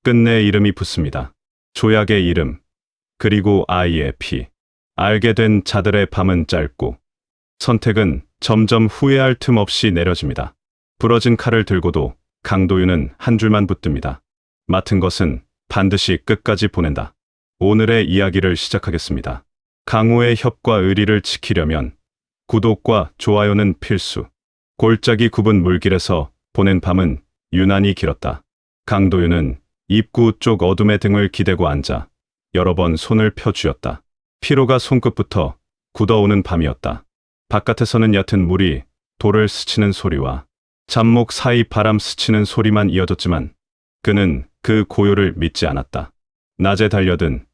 끝내 이름이 붙습니다. 조약의 이름, 그리고 아이의 피. 알게 된 자들의 밤은 짧고 선택은 점점 후회할 틈 없이 내려집니다. 부러진 칼을 들고도 강도윤은 한 줄만 붙듭니다. 맡은 것은 반드시 끝까지 보낸다. 오늘의 이야기를 시작하겠습니다. 강호의 협과 의리를 지키려면 구독과 좋아요는 필수. 골짜기 굽은 물길에서 보낸 밤은 유난히 길었다. 강도윤은 입구 쪽 어둠의 등을 기대고 앉아 여러 번 손을 펴쥐었다. 피로가 손끝부터 굳어오는 밤이었다. 바깥에서는 얕은 물이 돌을 스치는 소리와 잡목 사이 바람 스치는 소리만 이어졌지만 그는 그 고요를 믿지 않았다. 낮에 달려든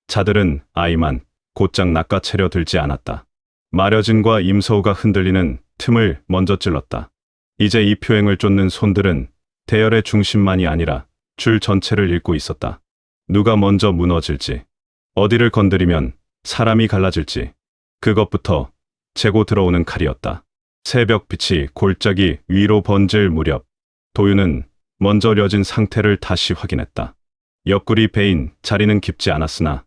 자들은 아이만 곧장 낚아채려 들지 않았다. 마려진과 임서우가 흔들리는 틈을 먼저 찔렀다. 이제 이 표행을 쫓는 손들은 대열의 중심만이 아니라 줄 전체를 읽고 있었다. 누가 먼저 무너질지, 어디를 건드리면 사람이 갈라질지, 그것부터 재고 들어오는 칼이었다. 새벽빛이 골짜기 위로 번질 무렵 도윤은 먼저 려진 상태를 다시 확인했다. 옆구리 베인 자리는 깊지 않았으나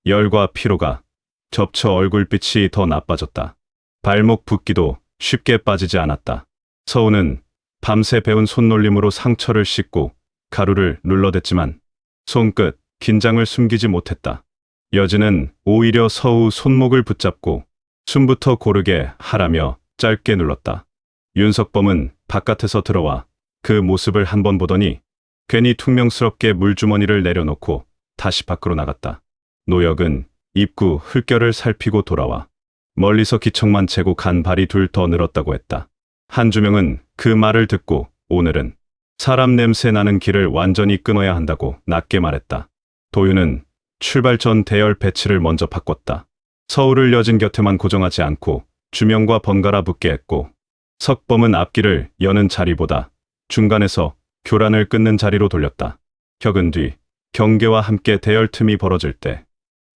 열과 피로가 접쳐 얼굴빛이 더 나빠졌다. 발목 붓기도 쉽게 빠지지 않았다. 서우는 밤새 배운 손놀림으로 상처를 씻고 가루를 눌러댔지만 손끝 긴장을 숨기지 못했다. 여진은 오히려 서우 손목을 붙잡고 숨부터 고르게 하라며 짧게 눌렀다. 윤석범은 바깥에서 들어와 그 모습을 한번 보더니 괜히 퉁명스럽게 물주머니를 내려놓고 다시 밖으로 나갔다. 노역은 입구 흙결을 살피고 돌아와 멀리서 기척만 재고 간 발이 둘 더 늘었다고 했다. 한주명은 그 말을 듣고 오늘은 사람 냄새 나는 길을 완전히 끊어야 한다고 낮게 말했다. 도윤은 출발 전 대열 배치를 먼저 바꿨다. 서울을 여진 곁에만 고정하지 않고 주명과 번갈아 붙게 했고 석범은 앞길을 여는 자리보다 중간에서 교란을 끊는 자리로 돌렸다. 혁은 뒤 경계와 함께 대열 틈이 벌어질 때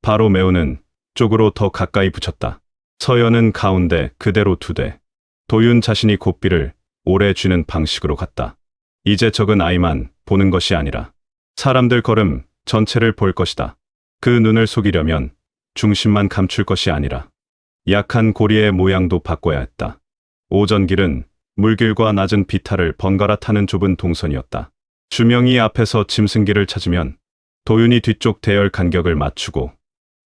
바로 메우는 쪽으로 더 가까이 붙였다. 서연은 가운데 그대로 두대. 도윤 자신이 고삐를 오래 쥐는 방식으로 갔다. 이제 적은 아이만 보는 것이 아니라 사람들 걸음 전체를 볼 것이다. 그 눈을 속이려면 중심만 감출 것이 아니라 약한 고리의 모양도 바꿔야 했다. 오전길은 물길과 낮은 비탈을 번갈아 타는 좁은 동선이었다. 주명이 앞에서 짐승길을 찾으면 도윤이 뒤쪽 대열 간격을 맞추고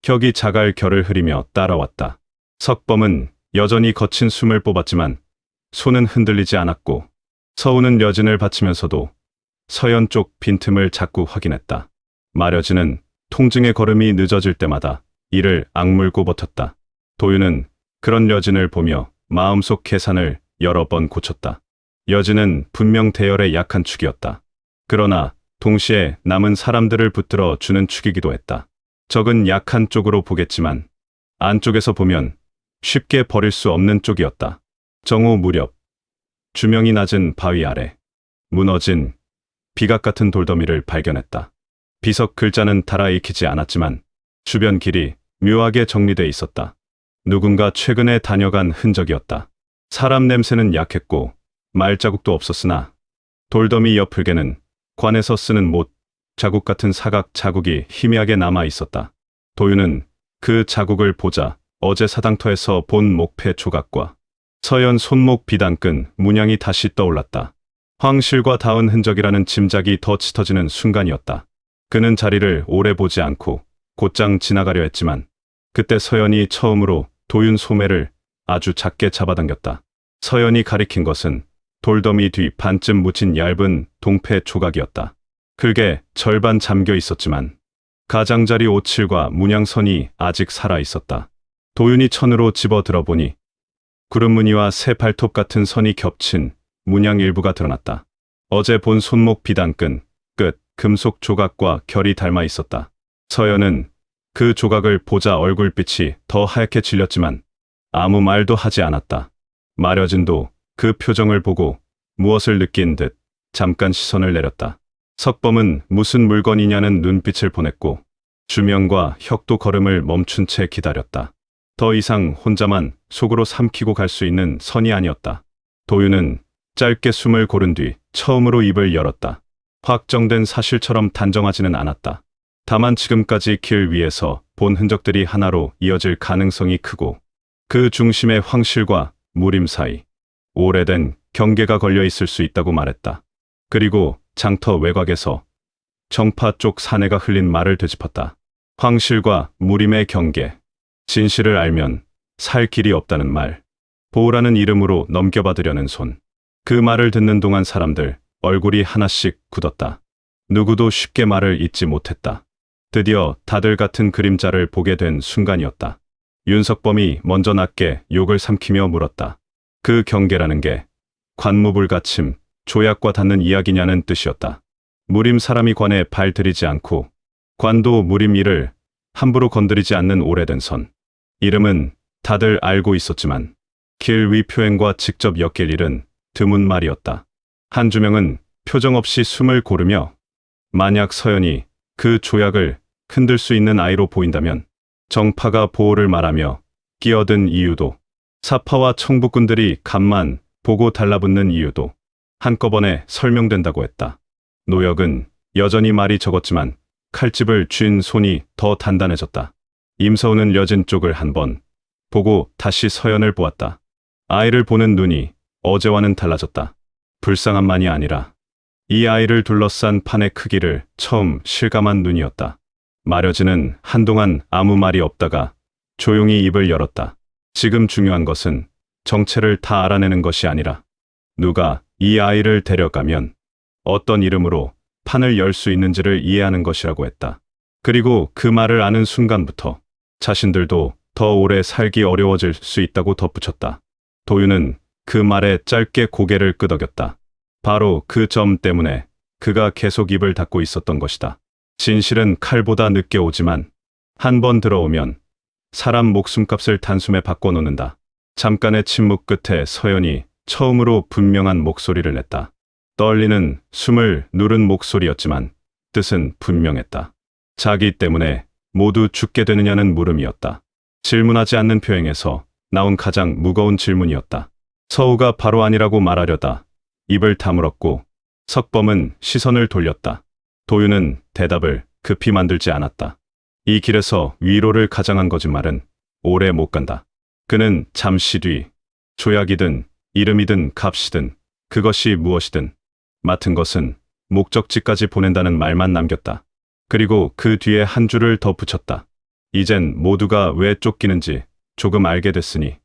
혁이 자갈 결을 흐리며 따라왔다. 석범은 여전히 거친 숨을 뽑았지만 손은 흔들리지 않았고 서우는 여진을 받치면서도 서연 쪽 빈틈을 자꾸 확인했다. 마려지는 통증의 걸음이 늦어질 때마다 이를 악물고 버텼다. 도윤은 그런 여진을 보며 마음속 계산을 여러 번 고쳤다. 여진은 분명 대열의 약한 축이었다. 그러나 동시에 남은 사람들을 붙들어 주는 축이기도 했다. 적은 약한 쪽으로 보겠지만 안쪽에서 보면 쉽게 버릴 수 없는 쪽이었다. 정오 무렵 주명이 낮은 바위 아래 무너진 비각 같은 돌더미를 발견했다. 비석 글자는 달아 익히지 않았지만 주변 길이 묘하게 정리돼 있었다. 누군가 최근에 다녀간 흔적이었다. 사람 냄새는 약했고 말자국도 없었으나 돌더미 옆을개는 관에서 쓰는 못 자국 같은 사각 자국이 희미하게 남아 있었다. 도윤은 그 자국을 보자 어제 사당터에서 본 목패 조각과 서연 손목 비단끈 문양이 다시 떠올랐다. 황실과 닿은 흔적이라는 짐작이 더 짙어지는 순간이었다. 그는 자리를 오래 보지 않고 곧장 지나가려 했지만 그때 서연이 처음으로 도윤 소매를 아주 작게 잡아당겼다. 서연이 가리킨 것은 돌더미 뒤 반쯤 묻힌 얇은 동패 조각이었다. 흙에 절반 잠겨 있었지만 가장자리 오칠과 문양선이 아직 살아 있었다. 도윤이 천으로 집어 들어보니 구름무늬와 새 발톱 같은 선이 겹친 문양 일부가 드러났다. 어제 본 손목 비단끈 끝 금속 조각과 결이 닮아 있었다. 서연은 그 조각을 보자 얼굴빛이 더 하얗게 질렸지만 아무 말도 하지 않았다. 마려진도 그 표정을 보고 무엇을 느낀 듯 잠깐 시선을 내렸다. 석범은 무슨 물건이냐는 눈빛을 보냈고 주명과 혁도 걸음을 멈춘 채 기다렸다. 더 이상 혼자만 속으로 삼키고 갈 수 있는 선이 아니었다. 도윤은 짧게 숨을 고른 뒤 처음으로 입을 열었다. 확정된 사실처럼 단정하지는 않았다. 다만 지금까지 길 위에서 본 흔적들이 하나로 이어질 가능성이 크고 그 중심에 황실과 무림 사이 오래된 경계가 걸려 있을 수 있다고 말했다. 그리고 장터 외곽에서 정파 쪽 사내가 흘린 말을 되짚었다. 황실과 무림의 경계. 진실을 알면 살 길이 없다는 말. 보우라는 이름으로 넘겨받으려는 손. 그 말을 듣는 동안 사람들 얼굴이 하나씩 굳었다. 누구도 쉽게 말을 잇지 못했다. 드디어 다들 같은 그림자를 보게 된 순간이었다. 윤석범이 먼저 낮게 욕을 삼키며 물었다. 그 경계라는 게 관무불가침, 조약과 닿는 이야기냐는 뜻이었다. 무림 사람이 관에 발 들이지 않고 관도 무림 일을 함부로 건드리지 않는 오래된 선. 이름은 다들 알고 있었지만 길 위 표행과 직접 엮일 일은 드문 말이었다. 한주명은 표정 없이 숨을 고르며 만약 서연이 그 조약을 흔들 수 있는 아이로 보인다면 정파가 보호를 말하며 끼어든 이유도 사파와 청부꾼들이 간만 보고 달라붙는 이유도 한꺼번에 설명된다고 했다. 노역은 여전히 말이 적었지만 칼집을 쥔 손이 더 단단해졌다. 임서우는 려진 쪽을 한번 보고 다시 서연을 보았다. 아이를 보는 눈이 어제와는 달라졌다. 불쌍함만이 아니라 이 아이를 둘러싼 판의 크기를 처음 실감한 눈이었다. 마려지는 한동안 아무 말이 없다가 조용히 입을 열었다. 지금 중요한 것은 정체를 다 알아내는 것이 아니라 누가 이 아이를 데려가면 어떤 이름으로 판을 열 수 있는지를 이해하는 것이라고 했다. 그리고 그 말을 아는 순간부터 자신들도 더 오래 살기 어려워질 수 있다고 덧붙였다. 도윤은 그 말에 짧게 고개를 끄덕였다. 바로 그 점 때문에 그가 계속 입을 닫고 있었던 것이다. 진실은 칼보다 늦게 오지만 한 번 들어오면 사람 목숨값을 단숨에 바꿔놓는다. 잠깐의 침묵 끝에 서연이 처음으로 분명한 목소리를 냈다. 떨리는 숨을 누른 목소리였지만 뜻은 분명했다. 자기 때문에 모두 죽게 되느냐는 물음이었다. 질문하지 않는 표행에서 나온 가장 무거운 질문이었다. 서우가 바로 아니라고 말하려다 입을 다물었고 석범은 시선을 돌렸다. 도윤은 대답을 급히 만들지 않았다. 이 길에서 위로를 가장한 거짓말은 오래 못 간다. 그는 잠시 뒤 조약이든 이름이든 값이든 그것이 무엇이든 맡은 것은 목적지까지 보낸다는 말만 남겼다. 그리고 그 뒤에 한 줄을 더 붙였다. 이젠 모두가 왜 쫓기는지 조금 알게 됐으니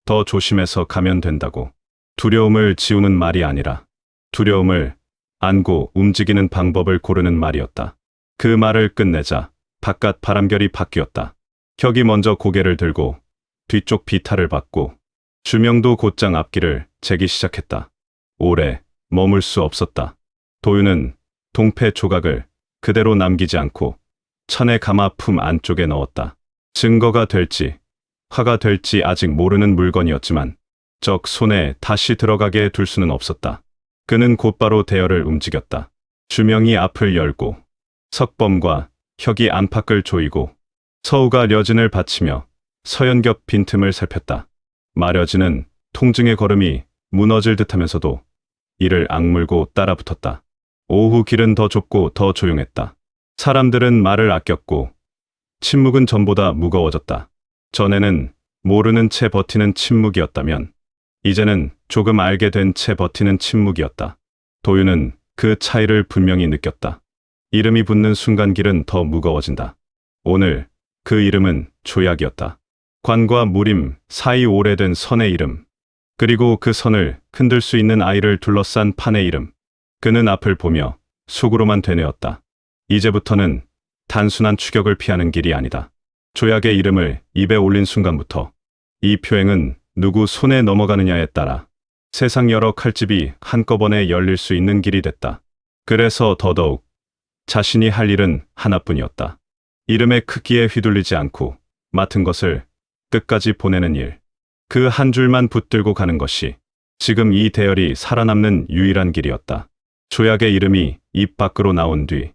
더 조심해서 가면 된다고. 두려움을 지우는 말이 아니라 두려움을 안고 움직이는 방법을 고르는 말이었다. 그 말을 끝내자 바깥 바람결이 바뀌었다. 혁이 먼저 고개를 들고 뒤쪽 비탈을 받고 주명도 곧장 앞길을 재기 시작했다. 오래 머물 수 없었다. 도윤은 동패 조각을 그대로 남기지 않고 천의 가마 품 안쪽에 넣었다. 증거가 될지 화가 될지 아직 모르는 물건이었지만 적 손에 다시 들어가게 둘 수는 없었다. 그는 곧바로 대열을 움직였다. 주명이 앞을 열고 석범과 혁이 안팎을 조이고 서우가 려진을 받치며 서연겹 빈틈을 살폈다. 마려지는 통증의 걸음이 무너질 듯하면서도 이를 악물고 따라붙었다. 오후 길은 더 좁고 더 조용했다. 사람들은 말을 아꼈고 침묵은 전보다 무거워졌다. 전에는 모르는 채 버티는 침묵이었다면 이제는 조금 알게 된 채 버티는 침묵이었다. 도윤은 그 차이를 분명히 느꼈다. 이름이 붙는 순간 길은 더 무거워진다. 오늘 그 이름은 조약이었다. 관과 무림 사이 오래된 선의 이름. 그리고 그 선을 흔들 수 있는 아이를 둘러싼 판의 이름. 그는 앞을 보며 속으로만 되뇌었다. 이제부터는 단순한 추격을 피하는 길이 아니다. 조약의 이름을 입에 올린 순간부터 이 표행은 누구 손에 넘어가느냐에 따라 세상 여러 칼집이 한꺼번에 열릴 수 있는 길이 됐다. 그래서 더더욱 자신이 할 일은 하나뿐이었다. 이름의 크기에 휘둘리지 않고 맡은 것을 끝까지 보내는 일. 그 한 줄만 붙들고 가는 것이 지금 이 대열이 살아남는 유일한 길이었다. 조약의 이름이 입 밖으로 나온 뒤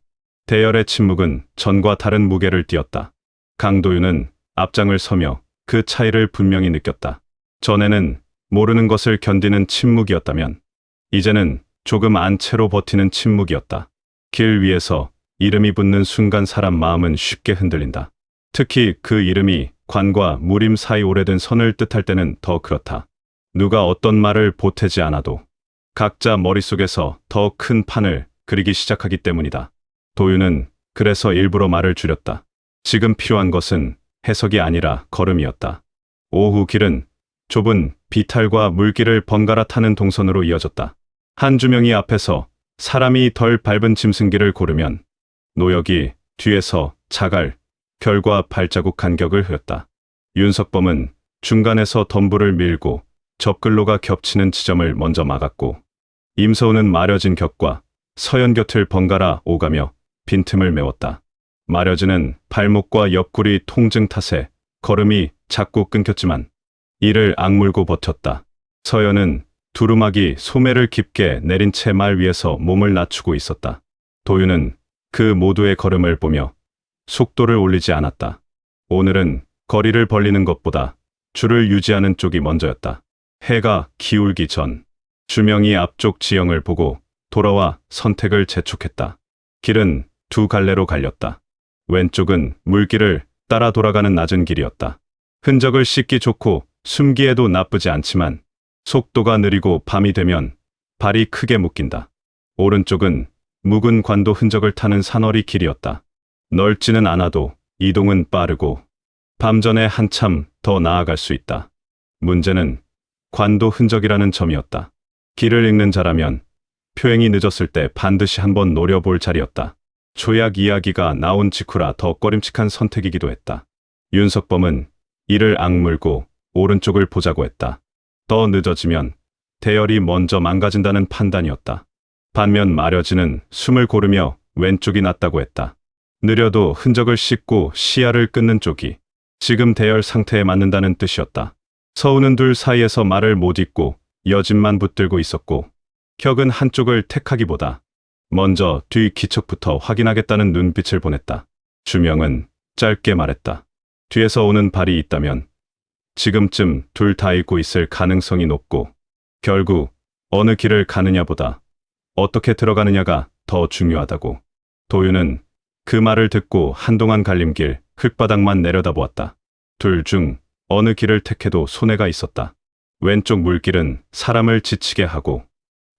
대열의 침묵은 전과 다른 무게를 띠었다. 강도윤은 앞장을 서며 그 차이를 분명히 느꼈다. 전에는 모르는 것을 견디는 침묵이었다면 이제는 조금 안 채로 버티는 침묵이었다. 길 위에서 이름이 붙는 순간 사람 마음은 쉽게 흔들린다. 특히 그 이름이 관과 무림 사이 오래된 선을 뜻할 때는 더 그렇다. 누가 어떤 말을 보태지 않아도 각자 머릿속에서 더 큰 판을 그리기 시작하기 때문이다. 도윤은 그래서 일부러 말을 줄였다. 지금 필요한 것은 해석이 아니라 걸음이었다. 오후 길은 좁은 비탈과 물길을 번갈아 타는 동선으로 이어졌다. 한 주명이 앞에서 사람이 덜 밟은 짐승기를 고르면 노역이 뒤에서 자갈, 결과 발자국 간격을 흐렸다. 윤석범은 중간에서 덤불을 밀고 접글로가 겹치는 지점을 먼저 막았고 임서우는 마려진 격과 서연 곁을 번갈아 오가며 빈틈을 메웠다. 마려진은 발목과 옆구리 통증 탓에 걸음이 자꾸 끊겼지만 이를 악물고 버텼다. 서연은 두루마기 소매를 깊게 내린 채 말 위에서 몸을 낮추고 있었다. 도윤은 그 모두의 걸음을 보며 속도를 올리지 않았다. 오늘은 거리를 벌리는 것보다 줄을 유지하는 쪽이 먼저였다. 해가 기울기 전 주명이 앞쪽 지형을 보고 돌아와 선택을 재촉했다. 길은 두 갈래로 갈렸다. 왼쪽은 물길을 따라 돌아가는 낮은 길이었다. 흔적을 씻기 좋고 숨기에도 나쁘지 않지만 속도가 느리고 밤이 되면 발이 크게 묶인다. 오른쪽은 묵은 관도 흔적을 타는 산허리 길이었다. 넓지는 않아도 이동은 빠르고 밤전에 한참 더 나아갈 수 있다. 문제는 관도 흔적이라는 점이었다. 길을 읽는 자라면 표행이 늦었을 때 반드시 한번 노려볼 자리였다. 조약 이야기가 나온 직후라 더 꺼림칙한 선택이기도 했다. 윤석범은 이를 악물고 오른쪽을 보자고 했다. 더 늦어지면 대열이 먼저 망가진다는 판단이었다. 반면 마려지는 숨을 고르며 왼쪽이 낫다고 했다. 느려도 흔적을 씻고 시야를 끊는 쪽이 지금 대열 상태에 맞는다는 뜻이었다. 서우는 둘 사이에서 말을 못 잇고 여진만 붙들고 있었고 격은 한쪽을 택하기보다 먼저 뒤 기척부터 확인하겠다는 눈빛을 보냈다. 주명은 짧게 말했다. 뒤에서 오는 발이 있다면 지금쯤 둘 다 잊고 있을 가능성이 높고 결국 어느 길을 가느냐보다 어떻게 들어가느냐가 더 중요하다고. 도윤은 그 말을 듣고 한동안 갈림길 흙바닥만 내려다보았다. 둘 중 어느 길을 택해도 손해가 있었다. 왼쪽 물길은 사람을 지치게 하고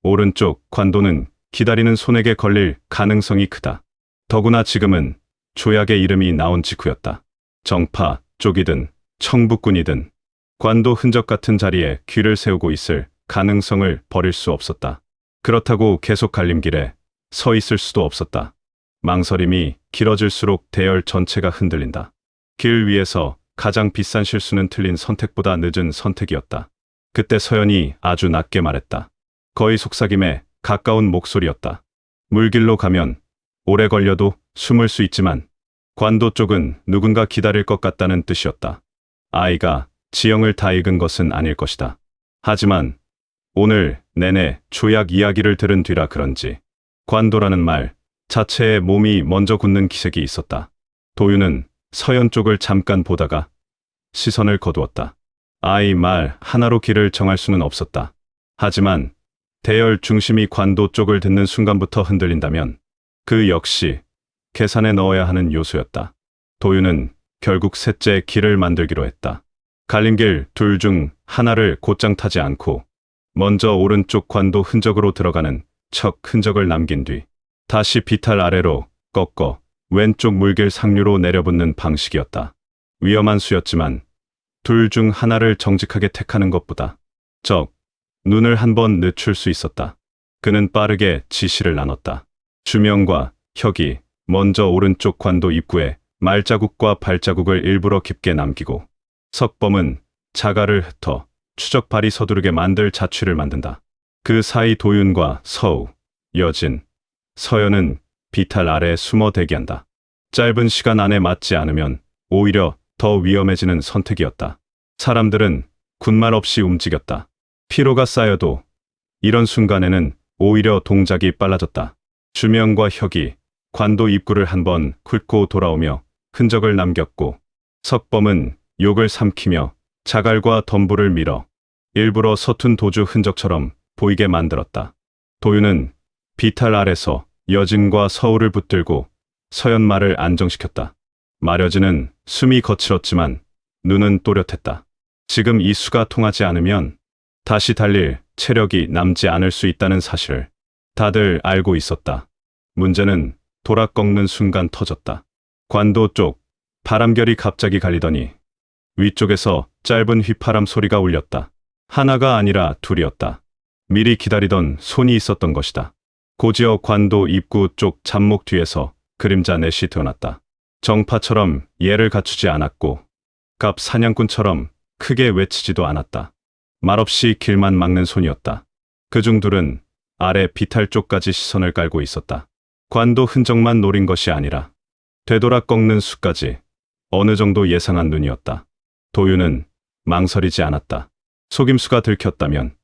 오른쪽 관도는 기다리는 손에게 걸릴 가능성이 크다. 더구나 지금은 조약의 이름이 나온 직후였다. 정파 쪽이든 청북군이든 관도 흔적 같은 자리에 귀를 세우고 있을 가능성을 버릴 수 없었다. 그렇다고 계속 갈림길에 서 있을 수도 없었다. 망설임이 길어질수록 대열 전체가 흔들린다. 길 위에서 가장 비싼 실수는 틀린 선택보다 늦은 선택이었다. 그때 서연이 아주 낮게 말했다. 거의 속삭임에 가까운 목소리였다. 물길로 가면 오래 걸려도 숨을 수 있지만 관도 쪽은 누군가 기다릴 것 같다는 뜻이었다. 아이가 지형을 다 읽은 것은 아닐 것이다. 하지만 오늘 내내 조약 이야기를 들은 뒤라 그런지 관도라는 말 자체에 몸이 먼저 굳는 기색이 있었다. 도윤은 서연 쪽을 잠깐 보다가 시선을 거두었다. 아이 말 하나로 길을 정할 수는 없었다. 하지만 대열 중심이 관도 쪽을 듣는 순간부터 흔들린다면 그 역시 계산에 넣어야 하는 요소였다. 도윤은 결국 셋째 길을 만들기로 했다. 갈림길 둘 중 하나를 곧장 타지 않고 먼저 오른쪽 관도 흔적으로 들어가는 척 흔적을 남긴 뒤 다시 비탈 아래로 꺾어 왼쪽 물길 상류로 내려붙는 방식이었다. 위험한 수였지만 둘 중 하나를 정직하게 택하는 것보다 눈을 한번 늦출 수 있었다. 그는 빠르게 지시를 나눴다. 주명과 혁이 먼저 오른쪽 관도 입구에 말자국과 발자국을 일부러 깊게 남기고 석범은 자갈을 흩어 추적발이 서두르게 만들 자취를 만든다. 그 사이 도윤과 서우, 여진, 서연은 비탈 아래에 숨어 대기한다. 짧은 시간 안에 맞지 않으면 오히려 더 위험해지는 선택이었다. 사람들은 군말 없이 움직였다. 피로가 쌓여도 이런 순간에는 오히려 동작이 빨라졌다. 주명과 혁이 관도 입구를 한번 훑고 돌아오며 흔적을 남겼고 석범은 욕을 삼키며 자갈과 덤불을 밀어 일부러 서툰 도주 흔적처럼 보이게 만들었다. 도윤은 비탈 아래서 여진과 서울을 붙들고 서연말을 안정시켰다. 마려진은 숨이 거칠었지만 눈은 또렷했다. 지금 이 수가 통하지 않으면 다시 달릴 체력이 남지 않을 수 있다는 사실을 다들 알고 있었다. 문제는 돌아 꺾는 순간 터졌다. 관도 쪽 바람결이 갑자기 갈리더니 위쪽에서 짧은 휘파람 소리가 울렸다. 하나가 아니라 둘이었다. 미리 기다리던 손이 있었던 것이다. 고지어 관도 입구 쪽 잡목 뒤에서 그림자 넷이 드러났다. 정파처럼 예를 갖추지 않았고 갑 사냥꾼처럼 크게 외치지도 않았다. 말없이 길만 막는 손이었다. 그중 둘은 아래 비탈 쪽까지 시선을 깔고 있었다. 관도 흔적만 노린 것이 아니라 되돌아 꺾는 수까지 어느 정도 예상한 눈이었다. 도윤은 망설이지 않았다. 속임수가 들켰다면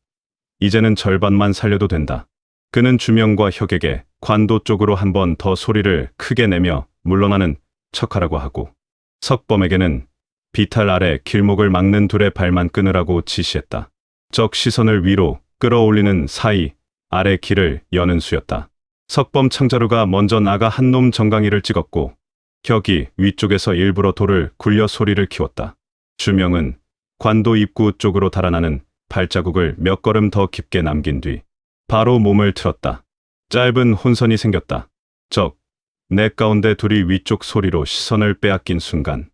이제는 절반만 살려도 된다. 그는 주명과 혁에게 관도 쪽으로 한 번 더 소리를 크게 내며 물러나는 척하라고 하고 석범에게는 비탈 아래 길목을 막는 둘의 발만 끊으라고 지시했다. 적 시선을 위로 끌어올리는 사이 아래 길을 여는 수였다. 석범 창자루가 먼저 나가 한 놈 정강이를 찍었고 혁이 위쪽에서 일부러 돌을 굴려 소리를 키웠다. 주명은 관도 입구 쪽으로 달아나는 발자국을 몇 걸음 더 깊게 남긴 뒤 바로 몸을 틀었다. 짧은 혼선이 생겼다. 적, 내 가운데 둘이 위쪽 소리로 시선을 빼앗긴 순간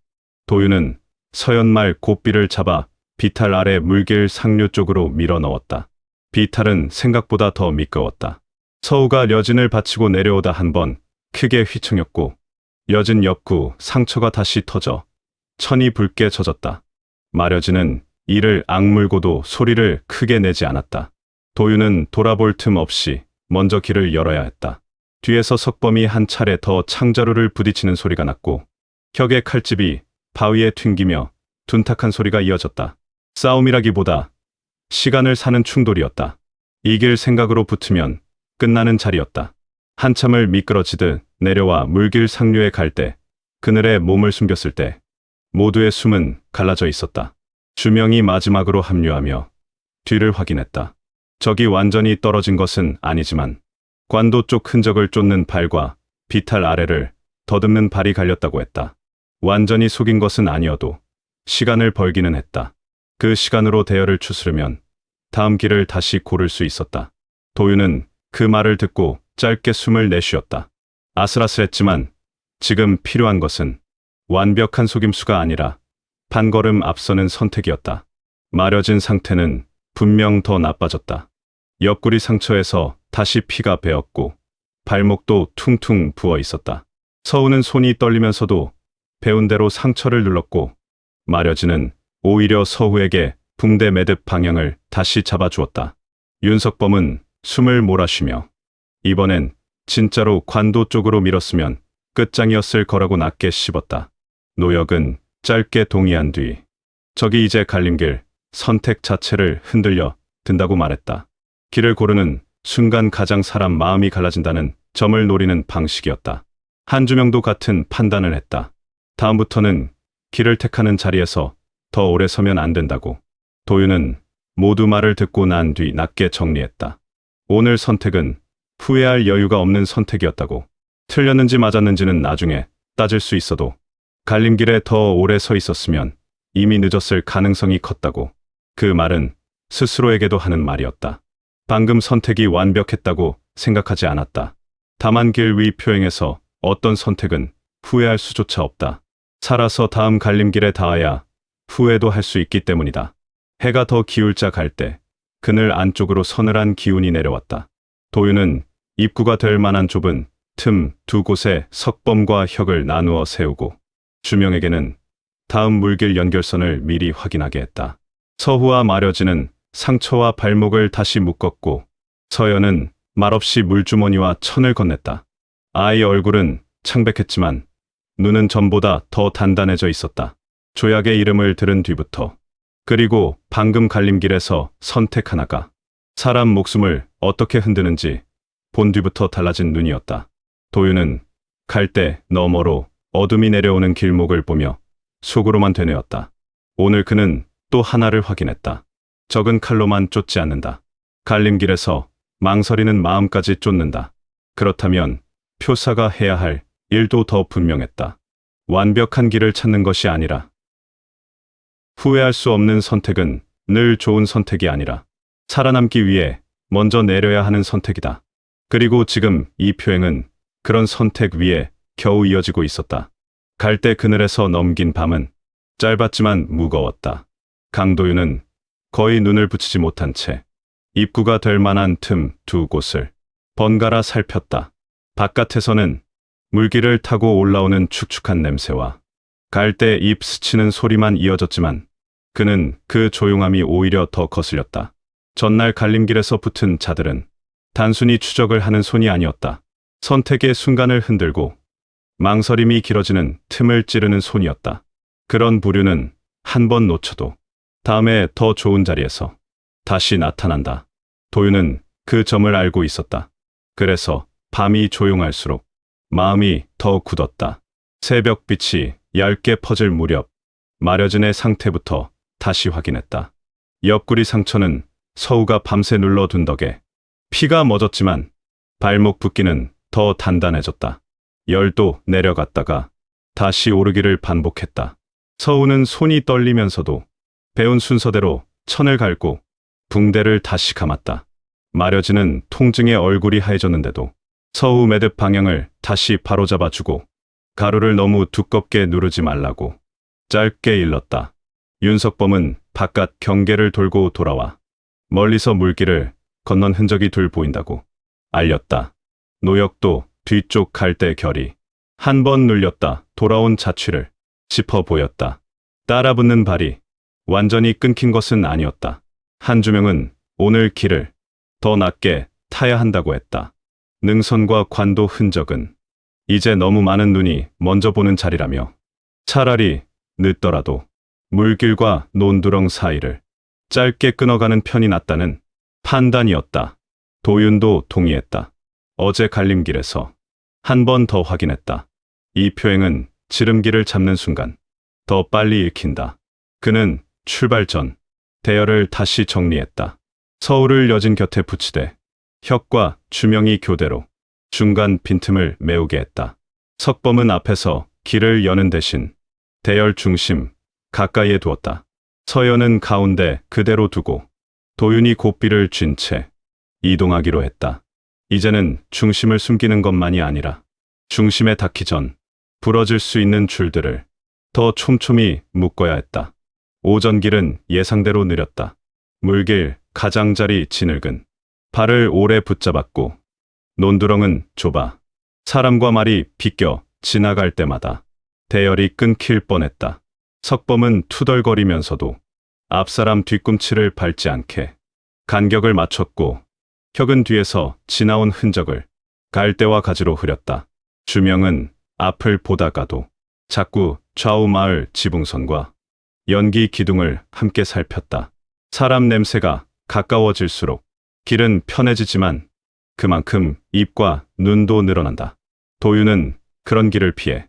도윤은 서연말 고삐를 잡아 비탈 아래 물길 상류 쪽으로 밀어 넣었다. 비탈은 생각보다 더 미끄러웠다. 서우가 여진을 받치고 내려오다 한 번 크게 휘청였고 여진 옆구 상처가 다시 터져 천이 붉게 젖었다. 마려진은 이를 악물고도 소리를 크게 내지 않았다. 도윤은 돌아볼 틈 없이 먼저 길을 열어야 했다. 뒤에서 석범이 한 차례 더 창자루를 부딪히는 소리가 났고 혁의 칼집이 바위에 튕기며 둔탁한 소리가 이어졌다. 싸움이라기보다 시간을 사는 충돌이었다. 이길 생각으로 붙으면 끝나는 자리였다. 한참을 미끄러지듯 내려와 물길 상류에 갈 때 그늘에 몸을 숨겼을 때 모두의 숨은 갈라져 있었다. 주명이 마지막으로 합류하며 뒤를 확인했다. 적이 완전히 떨어진 것은 아니지만 관도 쪽 흔적을 쫓는 발과 비탈 아래를 더듬는 발이 갈렸다고 했다. 완전히 속인 것은 아니어도 시간을 벌기는 했다. 그 시간으로 대열을 추스르면 다음 길을 다시 고를 수 있었다. 도윤은 그 말을 듣고 짧게 숨을 내쉬었다. 아슬아슬했지만 지금 필요한 것은 완벽한 속임수가 아니라 반걸음 앞서는 선택이었다. 마려진 상태는 분명 더 나빠졌다. 옆구리 상처에서 다시 피가 배었고 발목도 퉁퉁 부어 있었다. 서우는 손이 떨리면서도 배운 대로 상처를 눌렀고 마려진은 오히려 서우에게 붕대 매듭 방향을 다시 잡아주었다. 윤석범은 숨을 몰아쉬며 이번엔 진짜로 관도 쪽으로 밀었으면 끝장이었을 거라고 낮게 씹었다. 노역은 짧게 동의한 뒤 적이 이제 갈림길 선택 자체를 흔들려 든다고 말했다. 길을 고르는 순간 가장 사람 마음이 갈라진다는 점을 노리는 방식이었다. 한주명도 같은 판단을 했다. 다음부터는 길을 택하는 자리에서 더 오래 서면 안 된다고. 도윤은 모두 말을 듣고 난 뒤 낮게 정리했다. 오늘 선택은 후회할 여유가 없는 선택이었다고. 틀렸는지 맞았는지는 나중에 따질 수 있어도 갈림길에 더 오래 서 있었으면 이미 늦었을 가능성이 컸다고. 그 말은 스스로에게도 하는 말이었다. 방금 선택이 완벽했다고 생각하지 않았다. 다만 길 위 표행에서 어떤 선택은 후회할 수조차 없다. 살아서 다음 갈림길에 닿아야 후회도 할 수 있기 때문이다. 해가 더 기울자 갈 때 그늘 안쪽으로 서늘한 기운이 내려왔다. 도윤은 입구가 될 만한 좁은 틈 두 곳에 석범과 혁을 나누어 세우고 주명에게는 다음 물길 연결선을 미리 확인하게 했다. 서후와 마려지는 상처와 발목을 다시 묶었고 서연은 말없이 물주머니와 천을 건넸다. 아이의 얼굴은 창백했지만 눈은 전보다 더 단단해져 있었다. 조약의 이름을 들은 뒤부터 그리고 방금 갈림길에서 선택 하나가 사람 목숨을 어떻게 흔드는지 본 뒤부터 달라진 눈이었다. 도윤은 갈대 너머로 어둠이 내려오는 길목을 보며 속으로만 되뇌었다. 오늘 그는 또 하나를 확인했다. 적은 칼로만 쫓지 않는다. 갈림길에서 망설이는 마음까지 쫓는다. 그렇다면 표사가 해야 할 일도 더 분명했다. 완벽한 길을 찾는 것이 아니라 후회할 수 없는 선택은 늘 좋은 선택이 아니라 살아남기 위해 먼저 내려야 하는 선택이다. 그리고 지금 이 표행은 그런 선택 위에 겨우 이어지고 있었다. 갈대 그늘에서 넘긴 밤은 짧았지만 무거웠다. 강도윤은 거의 눈을 붙이지 못한 채 입구가 될 만한 틈 두 곳을 번갈아 살폈다. 바깥에서는 물길을 타고 올라오는 축축한 냄새와 갈대 잎 스치는 소리만 이어졌지만 그는 그 조용함이 오히려 더 거슬렸다. 전날 갈림길에서 붙은 자들은 단순히 추적을 하는 손이 아니었다. 선택의 순간을 흔들고 망설임이 길어지는 틈을 찌르는 손이었다. 그런 부류는 한 번 놓쳐도 다음에 더 좋은 자리에서 다시 나타난다. 도윤은 그 점을 알고 있었다. 그래서 밤이 조용할수록 마음이 더 굳었다. 새벽빛이 얇게 퍼질 무렵 마려진의 상태부터 다시 확인했다. 옆구리 상처는 서우가 밤새 눌러둔 덕에 피가 멎었지만 발목 붓기는 더 단단해졌다. 열도 내려갔다가 다시 오르기를 반복했다. 서우는 손이 떨리면서도 배운 순서대로 천을 갈고 붕대를 다시 감았다. 마려지는 통증에 얼굴이 하얘졌는데도 서우 매듭 방향을 다시 바로잡아주고 가루를 너무 두껍게 누르지 말라고 짧게 일렀다. 윤석범은 바깥 경계를 돌고 돌아와 멀리서 물길을 건넌 흔적이 둘 보인다고 알렸다. 노역도 뒤쪽 갈대 결이 한 번 눌렸다 돌아온 자취를 짚어 보였다. 따라붙는 발이 완전히 끊긴 것은 아니었다. 한주명은 오늘 길을 더 낮게 타야 한다고 했다. 능선과 관도 흔적은 이제 너무 많은 눈이 먼저 보는 자리라며 차라리 늦더라도 물길과 논두렁 사이를 짧게 끊어가는 편이 낫다는 판단이었다. 도윤도 동의했다. 어제 갈림길에서 한 번 더 확인했다. 이 표행은 지름길을 잡는 순간 더 빨리 읽힌다. 그는 출발 전 대열을 다시 정리했다. 서울을 여진 곁에 붙이되 혁과 주명이 교대로 중간 빈틈을 메우게 했다. 석범은 앞에서 길을 여는 대신 대열 중심 가까이에 두었다. 서연은 가운데 그대로 두고 도윤이 고삐를 쥔 채 이동하기로 했다. 이제는 중심을 숨기는 것만이 아니라 중심에 닿기 전 부러질 수 있는 줄들을 더 촘촘히 묶어야 했다. 오전 길은 예상대로 느렸다. 물길 가장자리 진흙은 발을 오래 붙잡았고 논두렁은 좁아 사람과 말이 비껴 지나갈 때마다 대열이 끊길 뻔했다. 석범은 투덜거리면서도 앞사람 뒤꿈치를 밟지 않게 간격을 맞췄고 혁은 뒤에서 지나온 흔적을 갈대와 가지로 흐렸다. 주명은 앞을 보다가도 자꾸 좌우 마을 지붕선과 연기 기둥을 함께 살폈다. 사람 냄새가 가까워질수록 길은 편해지지만 그만큼 입과 눈도 늘어난다. 도윤은 그런 길을 피해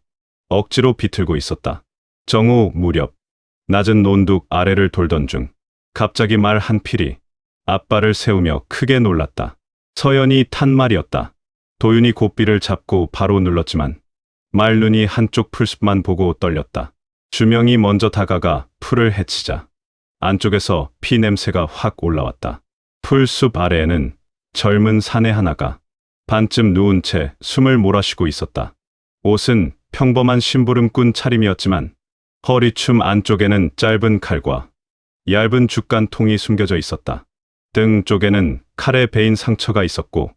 억지로 비틀고 있었다. 정오 무렵 낮은 논둑 아래를 돌던 중 갑자기 말 한 필이 앞발을 세우며 크게 놀랐다. 서연이 탄 말이었다. 도윤이 고삐를 잡고 바로 눌렀지만 말 눈이 한쪽 풀숲만 보고 떨렸다. 주명이 먼저 다가가 풀을 헤치자 안쪽에서 피 냄새가 확 올라왔다. 풀숲 아래에는 젊은 사내 하나가 반쯤 누운 채 숨을 몰아쉬고 있었다. 옷은 평범한 심부름꾼 차림이었지만 허리춤 안쪽에는 짧은 칼과 얇은 죽간통이 숨겨져 있었다. 등 쪽에는 칼에 베인 상처가 있었고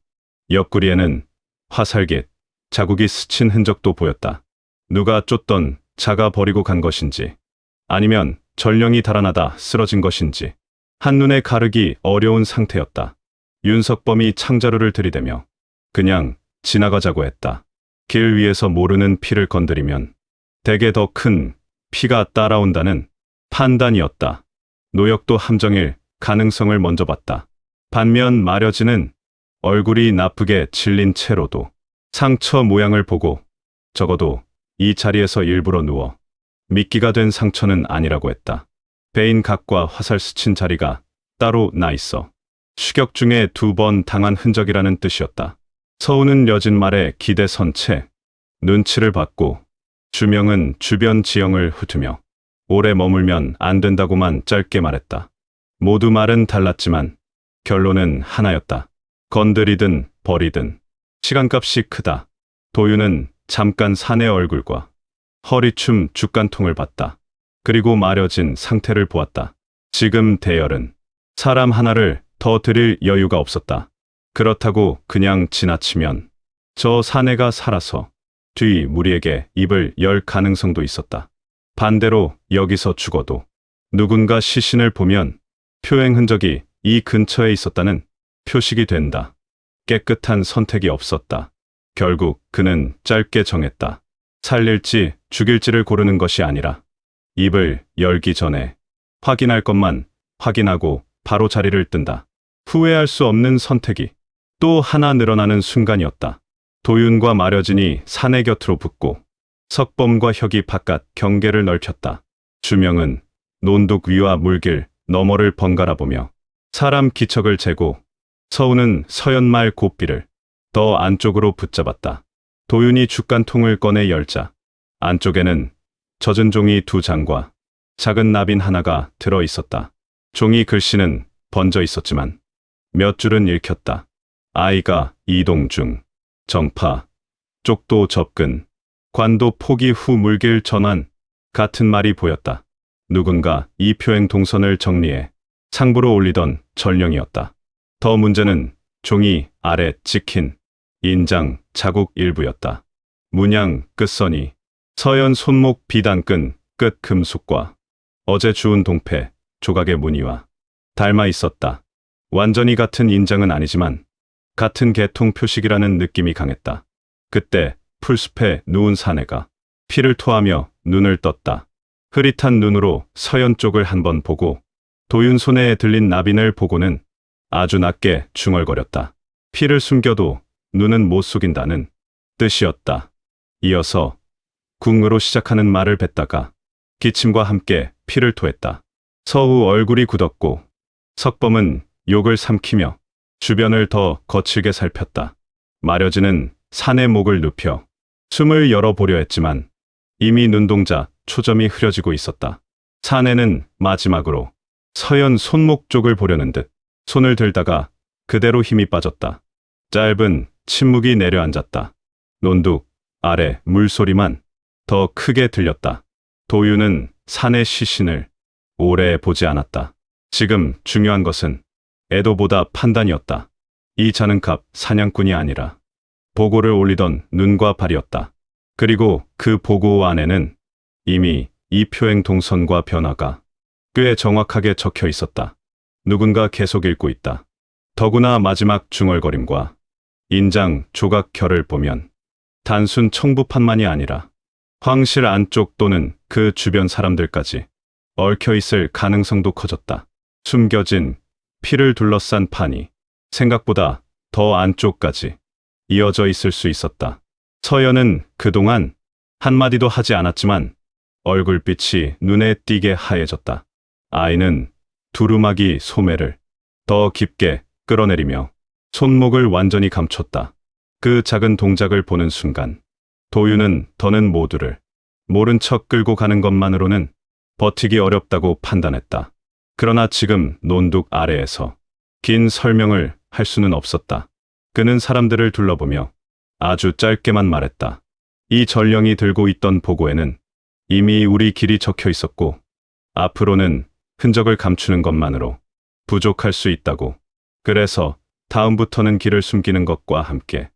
옆구리에는 화살깃, 자국이 스친 흔적도 보였다. 누가 쫓던 자가 버리고 간 것인지 아니면 전령이 달아나다 쓰러진 것인지 한눈에 가르기 어려운 상태였다. 윤석범이 창자루를 들이대며 그냥 지나가자고 했다. 길 위에서 모르는 피를 건드리면 대개 더 큰 피가 따라온다는 판단이었다. 노역도 함정일 가능성을 먼저 봤다. 반면 마려지는 얼굴이 나쁘게 질린 채로도 상처 모양을 보고 적어도 이 자리에서 일부러 누워 미끼가 된 상처는 아니라고 했다. 베인 각과 화살 스친 자리가 따로 나 있어 추격 중에 2번 당한 흔적이라는 뜻이었다. 서우는 여진 말에 기대 선 채 눈치를 받고 주명은 주변 지형을 훑으며 오래 머물면 안 된다고만 짧게 말했다. 모두 말은 달랐지만 결론은 하나였다. 건드리든 버리든 시간값이 크다. 도윤은 잠깐 사내 얼굴과 허리춤 죽간통을 봤다. 그리고 마려진 상태를 보았다. 지금 대열은 사람 하나를 더 드릴 여유가 없었다. 그렇다고 그냥 지나치면 저 사내가 살아서 뒤 무리에게 입을 열 가능성도 있었다. 반대로 여기서 죽어도 누군가 시신을 보면 표행 흔적이 이 근처에 있었다는 표식이 된다. 깨끗한 선택이 없었다. 결국 그는 짧게 정했다. 살릴지 죽일지를 고르는 것이 아니라 입을 열기 전에 확인할 것만 확인하고 바로 자리를 뜬다. 후회할 수 없는 선택이 또 하나 늘어나는 순간이었다. 도윤과 마려진이 사내 곁으로 붙고 석범과 혁이 바깥 경계를 넓혔다. 주명은 논둑 위와 물길 너머를 번갈아 보며 사람 기척을 재고 서우는 서연말 고삐를 더 안쪽으로 붙잡았다. 도윤이 죽간통을 꺼내 열자 안쪽에는 젖은 종이 2장과 작은 나빈 하나가 들어 있었다. 종이 글씨는 번져 있었지만 몇 줄은 읽혔다. 아이가 이동 중, 정파, 쪽도 접근, 관도 포기 후 물길 전환 같은 말이 보였다. 누군가 이 표행 동선을 정리해 상부로 올리던 전령이었다. 더 문제는 종이 아래 찍힌 인장 자국 일부였다. 문양 끝선이, 서연 손목 비단끈 끝 금속과 어제 주운 동패 조각의 무늬와 닮아 있었다. 완전히 같은 인장은 아니지만 같은 계통 표식이라는 느낌이 강했다. 그때 풀숲에 누운 사내가 피를 토하며 눈을 떴다. 흐릿한 눈으로 서연 쪽을 한번 보고 도윤 손에 들린 나빈을 보고는 아주 낮게 중얼거렸다. 피를 숨겨도 눈은 못 속인다는 뜻이었다. 이어서 궁으로 시작하는 말을 뱉다가 기침과 함께 피를 토했다. 서우 얼굴이 굳었고 석범은 욕을 삼키며 주변을 더 거칠게 살폈다. 마려지는 산의 목을 눕혀 숨을 열어보려 했지만 이미 눈동자 초점이 흐려지고 있었다. 사내는 마지막으로 서연 손목 쪽을 보려는 듯 손을 들다가 그대로 힘이 빠졌다. 짧은 침묵이 내려앉았다. 논둑 아래 물소리만 더 크게 들렸다. 도윤은 사내 시신을 오래 보지 않았다. 지금 중요한 것은 애도보다 판단이었다. 이 자는갑 사냥꾼이 아니라 보고를 올리던 눈과 발이었다. 그리고 그 보고 안에는 이미 이 표행 동선과 변화가 꽤 정확하게 적혀 있었다. 누군가 계속 읽고 있다. 더구나 마지막 중얼거림과 인장 조각 결을 보면 단순 청부판만이 아니라 황실 안쪽 또는 그 주변 사람들까지 얽혀 있을 가능성도 커졌다. 숨겨진 피를 둘러싼 판이 생각보다 더 안쪽까지 이어져 있을 수 있었다. 서연은 그동안 한마디도 하지 않았지만 얼굴빛이 눈에 띄게 하얘졌다. 아이는 두루마기 소매를 더 깊게 끌어내리며 손목을 완전히 감췄다. 그 작은 동작을 보는 순간 도윤은 더는 모두를 모른 척 끌고 가는 것만으로는 버티기 어렵다고 판단했다. 그러나 지금 논둑 아래에서 긴 설명을 할 수는 없었다. 그는 사람들을 둘러보며 아주 짧게만 말했다. 이 전령이 들고 있던 보고에는 이미 우리 길이 적혀 있었고 앞으로는 흔적을 감추는 것만으로 부족할 수 있다고. 그래서 다음부터는 길을 숨기는 것과 함께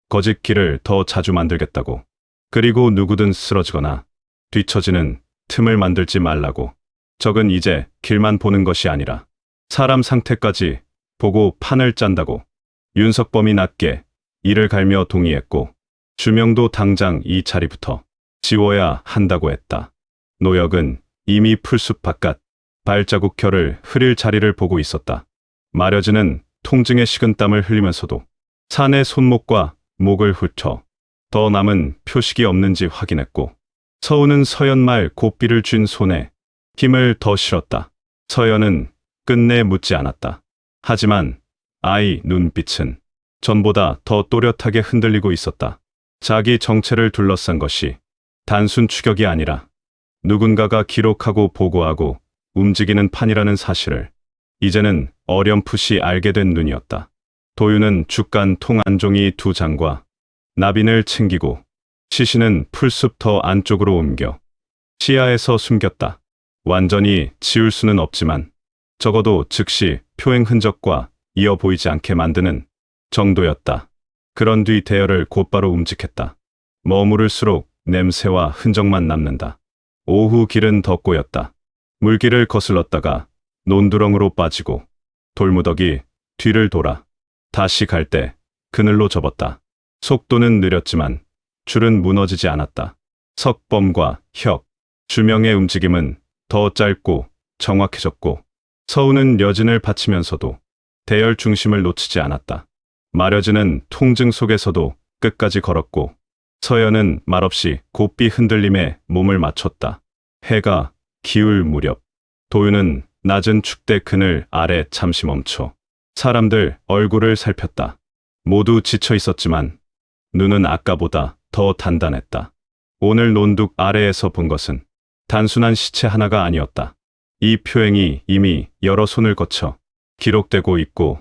거짓 길을 더 자주 만들겠다고. 그리고 누구든 쓰러지거나 뒤처지는 틈을 만들지 말라고. 적은 이제 길만 보는 것이 아니라 사람 상태까지 보고 판을 짠다고. 윤석범이 낮게 이를 갈며 동의했고 주명도 당장 이 자리부터 지워야 한다고 했다. 노역은 이미 풀숲 바깥 발자국 결을 흐릴 자리를 보고 있었다. 마려지는 통증에 식은땀을 흘리면서도 산의 손목과 목을 훑어 더 남은 표식이 없는지 확인했고 서우는 서연말 고삐를 쥔 손에 힘을 더 실었다. 서연은 끝내 묻지 않았다. 하지만 아이 눈빛은 전보다 더 또렷하게 흔들리고 있었다. 자기 정체를 둘러싼 것이 단순 추격이 아니라 누군가가 기록하고 보고하고 움직이는 판이라는 사실을 이제는 어렴풋이 알게 된 눈이었다. 도윤은 죽간 통 한 종이 2장과 나빈을 챙기고 시신은 풀숲 더 안쪽으로 옮겨 시야에서 숨겼다. 완전히 지울 수는 없지만 적어도 즉시 표행 흔적과 이어 보이지 않게 만드는 정도였다. 그런 뒤 대열을 곧바로 움직였다. 머무를수록 냄새와 흔적만 남는다. 오후 길은 더 꼬였다. 물길을 거슬렀다가 논두렁으로 빠지고 돌무더기 뒤를 돌아 다시 갈 때 그늘로 접었다. 속도는 느렸지만 줄은 무너지지 않았다. 석범과 혁, 주명의 움직임은 더 짧고 정확해졌고 서우는 여진을 받치면서도 대열 중심을 놓치지 않았다. 마려지는 통증 속에서도 끝까지 걸었고 서연은 말없이 고삐 흔들림에 몸을 맞췄다. 해가 기울 무렵 도윤은 낮은 축대 그늘 아래 잠시 멈춰 사람들 얼굴을 살폈다. 모두 지쳐 있었지만 눈은 아까보다 더 단단했다. 오늘 논둑 아래에서 본 것은 단순한 시체 하나가 아니었다. 이 표행이 이미 여러 손을 거쳐 기록되고 있고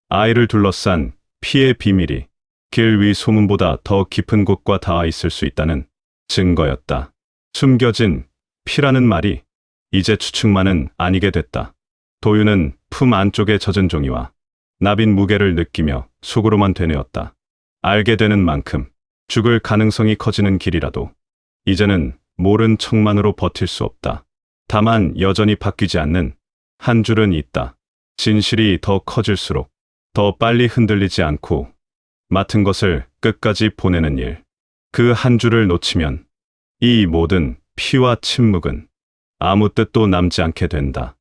아이를 둘러싼 피의 비밀이 길 위 소문보다 더 깊은 곳과 닿아 있을 수 있다는 증거였다. 숨겨진 피라는 말이 이제 추측만은 아니게 됐다. 도윤은 품 안쪽에 젖은 종이와 나빈 무게를 느끼며 속으로만 되뇌었다. 알게 되는 만큼 죽을 가능성이 커지는 길이라도 이제는 모른 척만으로 버틸 수 없다. 다만 여전히 바뀌지 않는 한 줄은 있다. 진실이 더 커질수록 더 빨리 흔들리지 않고 맡은 것을 끝까지 보내는 일. 그 한 줄을 놓치면 이 모든 피와 침묵은 아무 뜻도 남지 않게 된다.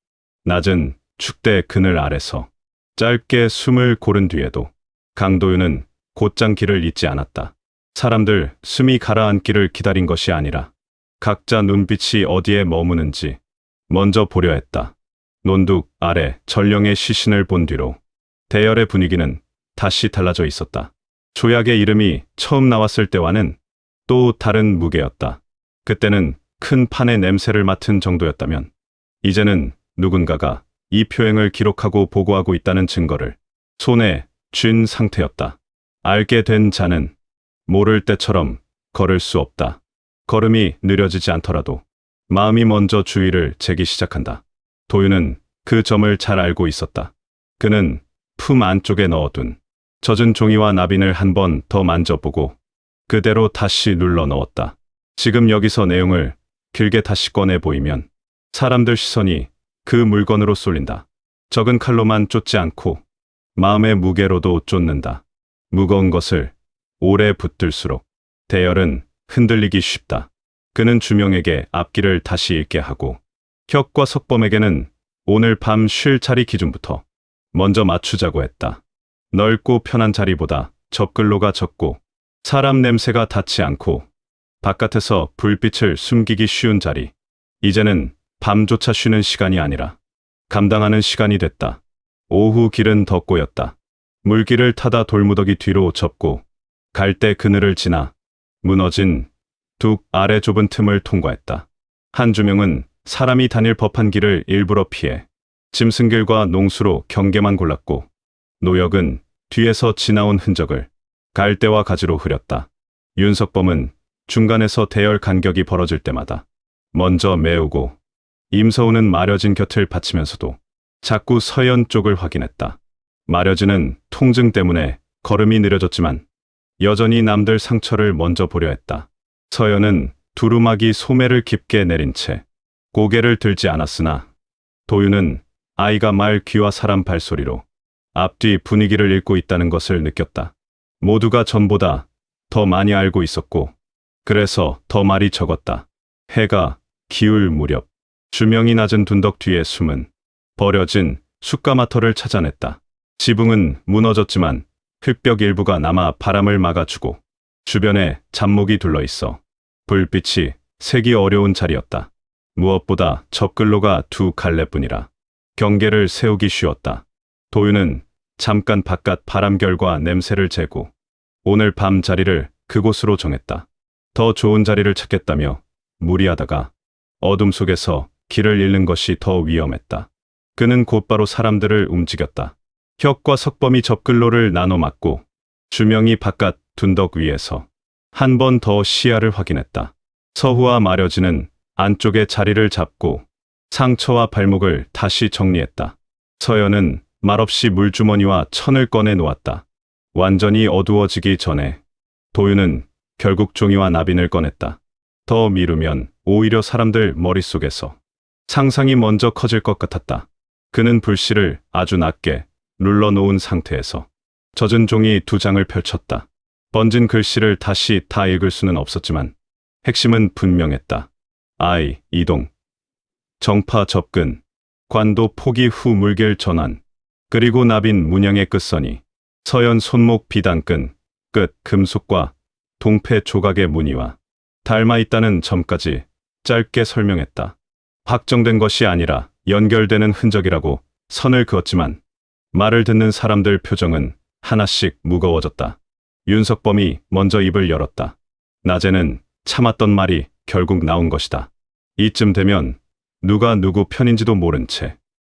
낮은 축대 그늘 아래서 짧게 숨을 고른 뒤에도 강도윤은 곧장 길을 잊지 않았다. 사람들 숨이 가라앉기를 기다린 것이 아니라 각자 눈빛이 어디에 머무는지 먼저 보려 했다. 논둑 아래 전령의 시신을 본 뒤로 대열의 분위기는 다시 달라져 있었다. 조약의 이름이 처음 나왔을 때와는 또 다른 무게였다. 그때는 큰 판의 냄새를 맡은 정도였다면 이제는 누군가가 이 표행을 기록하고 보고하고 있다는 증거를 손에 쥔 상태였다. 알게 된 자는 모를 때처럼 걸을 수 없다. 걸음이 느려지지 않더라도 마음이 먼저 주의를 재기 시작한다. 도윤은 그 점을 잘 알고 있었다. 그는 품 안쪽에 넣어둔 젖은 종이와 나빈을 한 번 더 만져보고 그대로 다시 눌러 넣었다. 지금 여기서 내용을 길게 다시 꺼내 보이면 사람들 시선이 그 물건으로 쏠린다. 적은 칼로만 쫓지 않고 마음의 무게로도 쫓는다. 무거운 것을 오래 붙들수록 대열은 흔들리기 쉽다. 그는 주명에게 앞길을 다시 읽게 하고 혁과 석범에게는 오늘 밤 쉴 자리 기준부터 먼저 맞추자고 했다. 넓고 편한 자리보다 접근로가 적고 사람 냄새가 닿지 않고 바깥에서 불빛을 숨기기 쉬운 자리. 이제는 밤조차 쉬는 시간이 아니라 감당하는 시간이 됐다. 오후 길은 더 꼬였다. 물길을 타다 돌무더기 뒤로 접고 갈대 그늘을 지나 무너진 둑 아래 좁은 틈을 통과했다. 한 주명은 사람이 다닐 법한 길을 일부러 피해 짐승길과 농수로 경계만 골랐고 노역은 뒤에서 지나온 흔적을 갈대와 가지로 흐렸다. 윤석범은 중간에서 대열 간격이 벌어질 때마다 먼저 메우고 임서우는 마려진 곁을 받치면서도 자꾸 서연 쪽을 확인했다. 마려지는 통증 때문에 걸음이 느려졌지만 여전히 남들 상처를 먼저 보려 했다. 서연은 두루마기 소매를 깊게 내린 채 고개를 들지 않았으나 도윤은 아이가 말 귀와 사람 발소리로 앞뒤 분위기를 읽고 있다는 것을 느꼈다. 모두가 전보다 더 많이 알고 있었고 그래서 더 말이 적었다. 해가 기울 무렵 주명이 낮은 둔덕 뒤에 숨은 버려진 숯가마터를 찾아냈다. 지붕은 무너졌지만 흙벽 일부가 남아 바람을 막아주고 주변에 잡목이 둘러있어 불빛이 새기 어려운 자리였다. 무엇보다 접근로가 2갈래뿐이라 경계를 세우기 쉬웠다. 도윤은 잠깐 바깥 바람결과 냄새를 재고 오늘 밤 자리를 그곳으로 정했다. 더 좋은 자리를 찾겠다며 무리하다가 어둠 속에서 길을 잃는 것이 더 위험했다. 그는 곧바로 사람들을 움직였다. 혁과 석범이 접근로를 나눠 막고 주명이 바깥 둔덕 위에서 한 번 더 시야를 확인했다. 서후와 마려지는 안쪽에 자리를 잡고 상처와 발목을 다시 정리했다. 서연은 말없이 물주머니와 천을 꺼내 놓았다. 완전히 어두워지기 전에 도윤은 결국 종이와 나빈을 꺼냈다. 더 미루면 오히려 사람들 머릿속에서 상상이 먼저 커질 것 같았다. 그는 불씨를 아주 낮게 눌러놓은 상태에서 젖은 종이 2장을 펼쳤다. 번진 글씨를 다시 다 읽을 수는 없었지만 핵심은 분명했다. 아이, 이동, 정파 접근, 관도 포기 후 물길 전환, 그리고 나빈 문양의 끝선이, 서연 손목 비단끈, 끝 금속과 동패 조각의 무늬와 닮아 있다는 점까지 짧게 설명했다. 확정된 것이 아니라 연결되는 흔적이라고 선을 그었지만 말을 듣는 사람들 표정은 하나씩 무거워졌다. 윤석범이 먼저 입을 열었다. 낮에는 참았던 말이 결국 나온 것이다. 이쯤 되면 누가 누구 편인지도 모른 채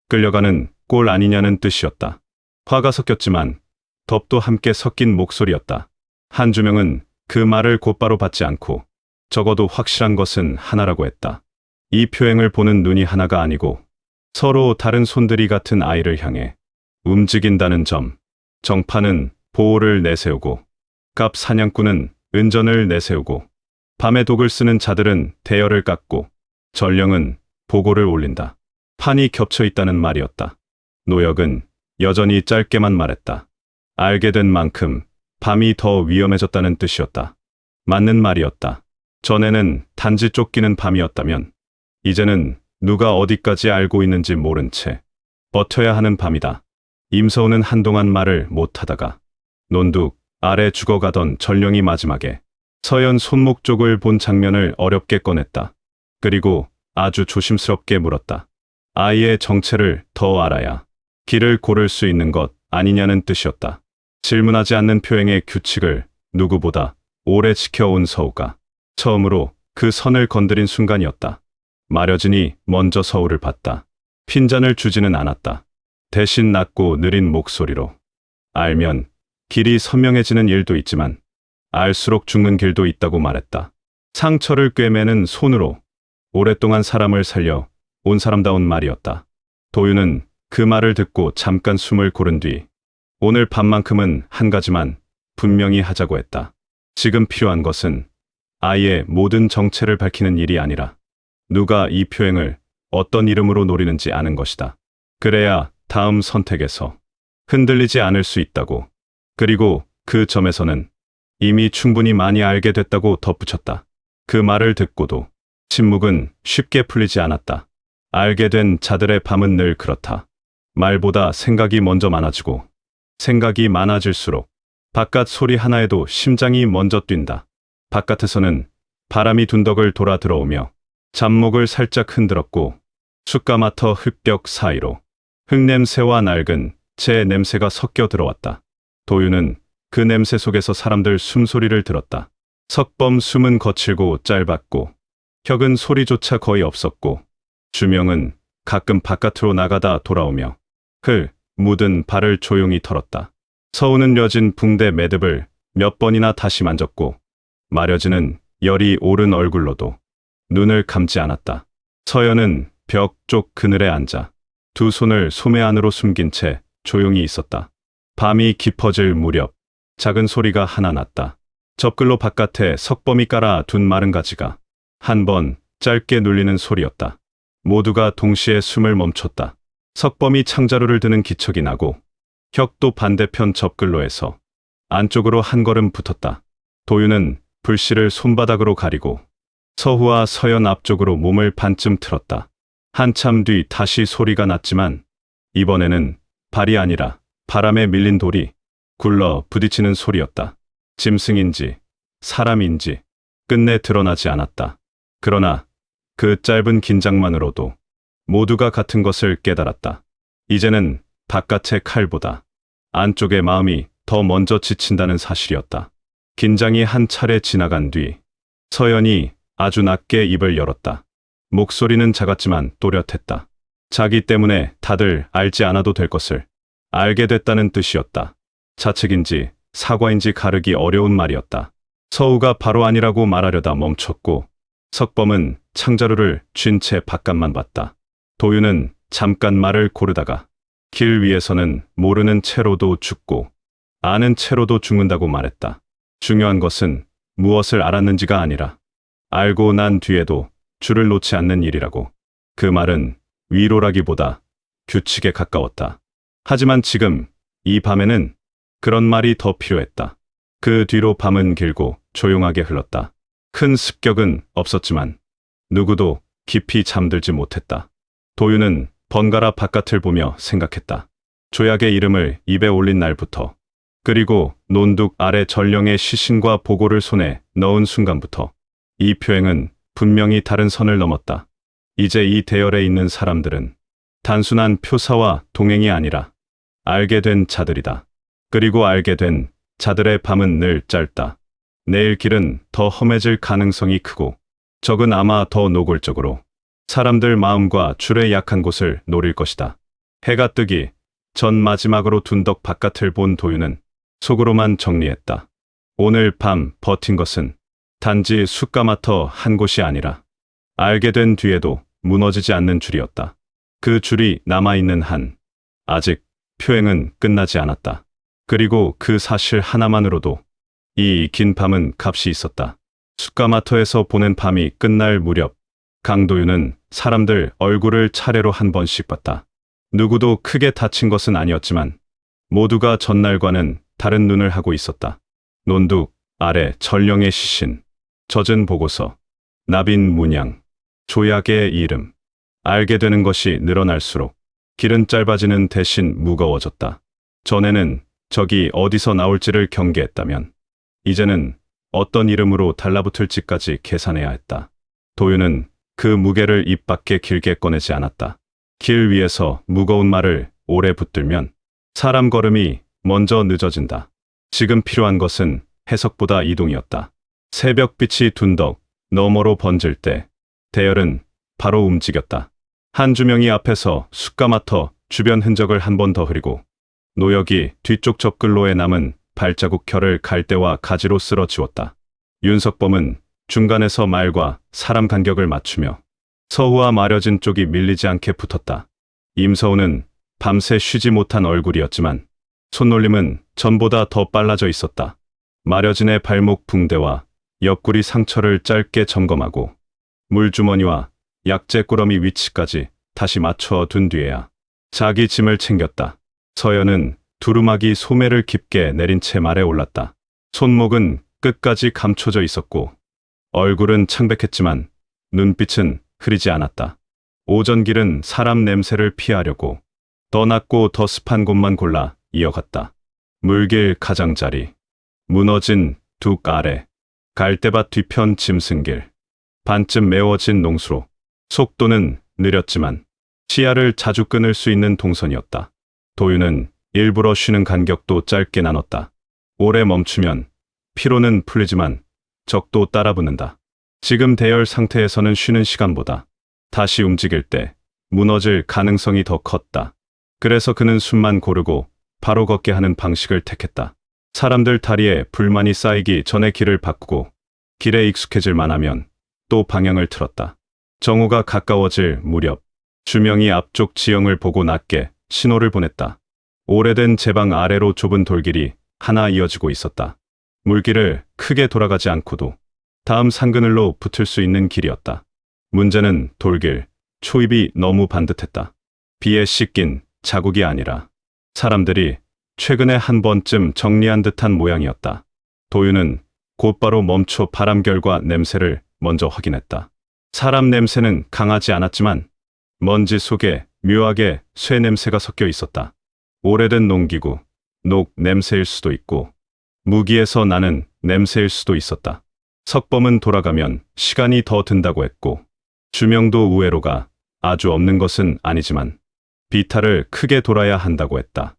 끌려가는 꼴 아니냐는 뜻이었다. 화가 섞였지만 덥도 함께 섞인 목소리였다. 한주명은 그 말을 곧바로 받지 않고 적어도 확실한 것은 하나라고 했다. 이 표행을 보는 눈이 하나가 아니고 서로 다른 손들이 같은 아이를 향해 움직인다는 점. 정파는 보호를 내세우고 갑 사냥꾼은 은전을 내세우고 밤에 독을 쓰는 자들은 대열을 깎고 전령은 보고를 올린다. 판이 겹쳐 있다는 말이었다. 노역은 여전히 짧게만 말했다. 알게 된 만큼 밤이 더 위험해졌다는 뜻이었다. 맞는 말이었다. 전에는 단지 쫓기는 밤이었다면 이제는 누가 어디까지 알고 있는지 모른 채 버텨야 하는 밤이다. 임서우는 한동안 말을 못하다가 논둑 아래 죽어가던 전령이 마지막에 서연 손목 쪽을 본 장면을 어렵게 꺼냈다. 그리고 아주 조심스럽게 물었다. 아이의 정체를 더 알아야 길을 고를 수 있는 것 아니냐는 뜻이었다. 질문하지 않는 표행의 규칙을 누구보다 오래 지켜온 서우가 처음으로 그 선을 건드린 순간이었다. 마려진이 먼저 서우를 봤다. 핀잔을 주지는 않았다. 대신 낮고 느린 목소리로 알면 길이 선명해지는 일도 있지만 알수록 죽는 길도 있다고 말했다. 상처를 꿰매는 손으로 오랫동안 사람을 살려 온 사람다운 말이었다. 도윤은 그 말을 듣고 잠깐 숨을 고른 뒤 오늘 밤만큼은 한 가지만 분명히 하자고 했다. 지금 필요한 것은 아이의 모든 정체를 밝히는 일이 아니라 누가 이 표행을 어떤 이름으로 노리는지 아는 것이다. 그래야 다음 선택에서 흔들리지 않을 수 있다고. 그리고 그 점에서는 이미 충분히 많이 알게 됐다고 덧붙였다. 그 말을 듣고도 침묵은 쉽게 풀리지 않았다. 알게 된 자들의 밤은 늘 그렇다. 말보다 생각이 먼저 많아지고 생각이 많아질수록 바깥 소리 하나에도 심장이 먼저 뛴다. 바깥에서는 바람이 둔덕을 돌아 들어오며 잡목을 살짝 흔들었고 숯가마터 흙벽 사이로 흙냄새와 낡은 재 냄새가 섞여 들어왔다. 도윤은 그 냄새 속에서 사람들 숨소리를 들었다. 석범 숨은 거칠고 짧았고 혁은 소리조차 거의 없었고 주명은 가끔 바깥으로 나가다 돌아오며 흘 묻은 발을 조용히 털었다. 서우는 여진 붕대 매듭을 몇 번이나 다시 만졌고 마려지는 열이 오른 얼굴로도 눈을 감지 않았다. 서연은 벽 쪽 그늘에 앉아 두 손을 소매 안으로 숨긴 채 조용히 있었다. 밤이 깊어질 무렵 작은 소리가 하나 났다. 접글로 바깥에 석범이 깔아 둔 마른 가지가 한 번 짧게 눌리는 소리였다. 모두가 동시에 숨을 멈췄다. 석범이 창자루를 드는 기척이 나고 혁도 반대편 접글로에서 안쪽으로 한 걸음 붙었다. 도윤은 불씨를 손바닥으로 가리고 서후와 서연 앞쪽으로 몸을 반쯤 틀었다. 한참 뒤 다시 소리가 났지만 이번에는 발이 아니라 바람에 밀린 돌이 굴러 부딪히는 소리였다. 짐승인지 사람인지 끝내 드러나지 않았다. 그러나 그 짧은 긴장만으로도 모두가 같은 것을 깨달았다. 이제는 바깥의 칼보다 안쪽의 마음이 더 먼저 지친다는 사실이었다. 긴장이 한 차례 지나간 뒤 서연이 아주 낮게 입을 열었다. 목소리는 작았지만 또렷했다. 자기 때문에 다들 알지 않아도 될 것을 알게 됐다는 뜻이었다. 자책인지 사과인지 가르기 어려운 말이었다. 서우가 바로 아니라고 말하려다 멈췄고 석범은 창자루를 쥔 채 바깥만 봤다. 도윤은 잠깐 말을 고르다가 길 위에서는 모르는 채로도 죽고 아는 채로도 죽는다고 말했다. 중요한 것은 무엇을 알았는지가 아니라 알고 난 뒤에도 줄을 놓지 않는 일이라고. 그 말은 위로라기보다 규칙에 가까웠다. 하지만 지금 이 밤에는 그런 말이 더 필요했다. 그 뒤로 밤은 길고 조용하게 흘렀다. 큰 습격은 없었지만 누구도 깊이 잠들지 못했다. 도윤은 번갈아 바깥을 보며 생각했다. 조약의 이름을 입에 올린 날부터, 그리고 논둑 아래 전령의 시신과 보고를 손에 넣은 순간부터 이 표행은 분명히 다른 선을 넘었다. 이제 이 대열에 있는 사람들은 단순한 표사와 동행이 아니라 알게 된 자들이다. 그리고 알게 된 자들의 밤은 늘 짧다. 내일 길은 더 험해질 가능성이 크고 적은 아마 더 노골적으로 사람들 마음과 줄의 약한 곳을 노릴 것이다. 해가 뜨기 전 마지막으로 둔덕 바깥을 본 도윤은 속으로만 정리했다. 오늘 밤 버틴 것은 단지 숯가마터 한 곳이 아니라 알게 된 뒤에도 무너지지 않는 줄이었다. 그 줄이 남아있는 한 아직 표행은 끝나지 않았다. 그리고 그 사실 하나만으로도 이 긴 밤은 값이 있었다. 숯가마터에서 보낸 밤이 끝날 무렵 강도윤은 사람들 얼굴을 차례로 한 번씩 봤다. 누구도 크게 다친 것은 아니었지만 모두가 전날과는 다른 눈을 하고 있었다. 논둑 아래 전령의 시신, 젖은 보고서, 나빈 문양, 조약의 이름. 알게 되는 것이 늘어날수록 길은 짧아지는 대신 무거워졌다. 전에는 적이 어디서 나올지를 경계했다면 이제는 어떤 이름으로 달라붙을지까지 계산해야 했다. 도윤은 그 무게를 입 밖에 길게 꺼내지 않았다. 길 위에서 무거운 말을 오래 붙들면 사람 걸음이 먼저 늦어진다. 지금 필요한 것은 해석보다 이동이었다. 새벽빛이 둔덕 너머로 번질 때 대열은 바로 움직였다. 한 주명이 앞에서 숯가마터 주변 흔적을 한 번 더 흐리고 노역이 뒤쪽 접글로에 남은 발자국 결을 갈대와 가지로 쓸어 지웠다. 윤석범은 중간에서 말과 사람 간격을 맞추며 서우와 마려진 쪽이 밀리지 않게 붙었다. 임서우는 밤새 쉬지 못한 얼굴이었지만 손놀림은 전보다 더 빨라져 있었다. 마려진의 발목 붕대와 옆구리 상처를 짧게 점검하고 물주머니와 약재 꾸러미 위치까지 다시 맞춰 둔 뒤에야 자기 짐을 챙겼다. 서연은 두루마기 소매를 깊게 내린 채 말에 올랐다. 손목은 끝까지 감춰져 있었고 얼굴은 창백했지만 눈빛은 흐리지 않았다. 오전 길은 사람 냄새를 피하려고 더 낮고 더 습한 곳만 골라 이어갔다. 물길 가장자리, 무너진 둑 아래, 갈대밭 뒤편 짐승길, 반쯤 메워진 농수로. 속도는 느렸지만 시야를 자주 끊을 수 있는 동선이었다. 도윤은 일부러 쉬는 간격도 짧게 나눴다. 오래 멈추면 피로는 풀리지만 적도 따라붙는다. 지금 대열 상태에서는 쉬는 시간보다 다시 움직일 때 무너질 가능성이 더 컸다. 그래서 그는 숨만 고르고 바로 걷게 하는 방식을 택했다. 사람들 다리에 불만이 쌓이기 전에 길을 바꾸고 길에 익숙해질 만하면 또 방향을 틀었다. 정오가 가까워질 무렵 주명이 앞쪽 지형을 보고 낮게 신호를 보냈다. 오래된 제방 아래로 좁은 돌길이 하나 이어지고 있었다. 물길을 크게 돌아가지 않고도 다음 산그늘로 붙을 수 있는 길이었다. 문제는 돌길, 초입이 너무 반듯했다. 비에 씻긴 자국이 아니라 사람들이 최근에 한 번쯤 정리한 듯한 모양이었다. 도윤은 곧바로 멈춰 바람결과 냄새를 먼저 확인했다. 사람 냄새는 강하지 않았지만 먼지 속에 묘하게 쇠 냄새가 섞여 있었다. 오래된 농기구, 녹 냄새일 수도 있고 무기에서 나는 냄새일 수도 있었다. 석범은 돌아가면 시간이 더 든다고 했고 주명도 우회로가 아주 없는 것은 아니지만 비탈을 크게 돌아야 한다고 했다.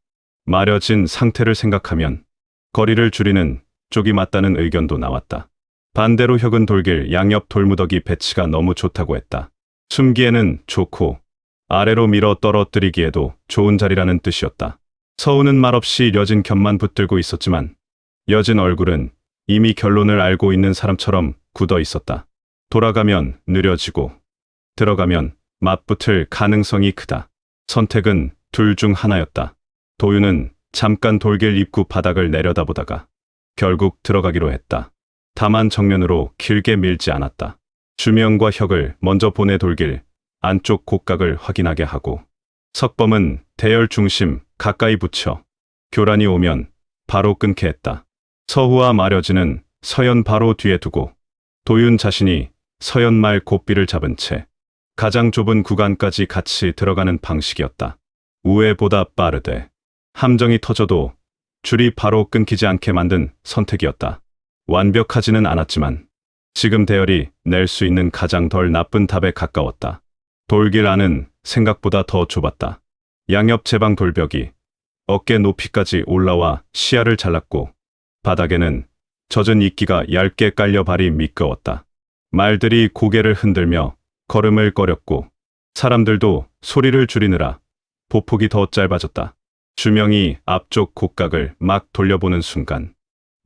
마려진 상태를 생각하면 거리를 줄이는 쪽이 맞다는 의견도 나왔다. 반대로 혁은 돌길 양옆 돌무더기 배치가 너무 좋다고 했다. 숨기에는 좋고 아래로 밀어 떨어뜨리기에도 좋은 자리라는 뜻이었다. 서우는 말없이 여진 곁만 붙들고 있었지만 여진 얼굴은 이미 결론을 알고 있는 사람처럼 굳어 있었다. 돌아가면 느려지고 들어가면 맞붙을 가능성이 크다. 선택은 둘 중 하나였다. 도윤은 잠깐 돌길 입구 바닥을 내려다보다가 결국 들어가기로 했다. 다만 정면으로 길게 밀지 않았다. 주명과 혁을 먼저 보내 돌길 안쪽 곡각을 확인하게 하고 석범은 대열 중심 가까이 붙여 교란이 오면 바로 끊게 했다. 서후와 마려지는 서연 바로 뒤에 두고 도윤 자신이 서연 말 고삐를 잡은 채 가장 좁은 구간까지 같이 들어가는 방식이었다. 우회보다 빠르되 함정이 터져도 줄이 바로 끊기지 않게 만든 선택이었다. 완벽하지는 않았지만 지금 대열이 낼 수 있는 가장 덜 나쁜 답에 가까웠다. 돌길 안은 생각보다 더 좁았다. 양옆 제방 돌벽이 어깨 높이까지 올라와 시야를 잘랐고 바닥에는 젖은 이끼가 얇게 깔려 발이 미끄러웠다. 말들이 고개를 흔들며 걸음을 꺼렸고 사람들도 소리를 줄이느라 보폭이 더 짧아졌다. 주명이 앞쪽 곡각을 막 돌려보는 순간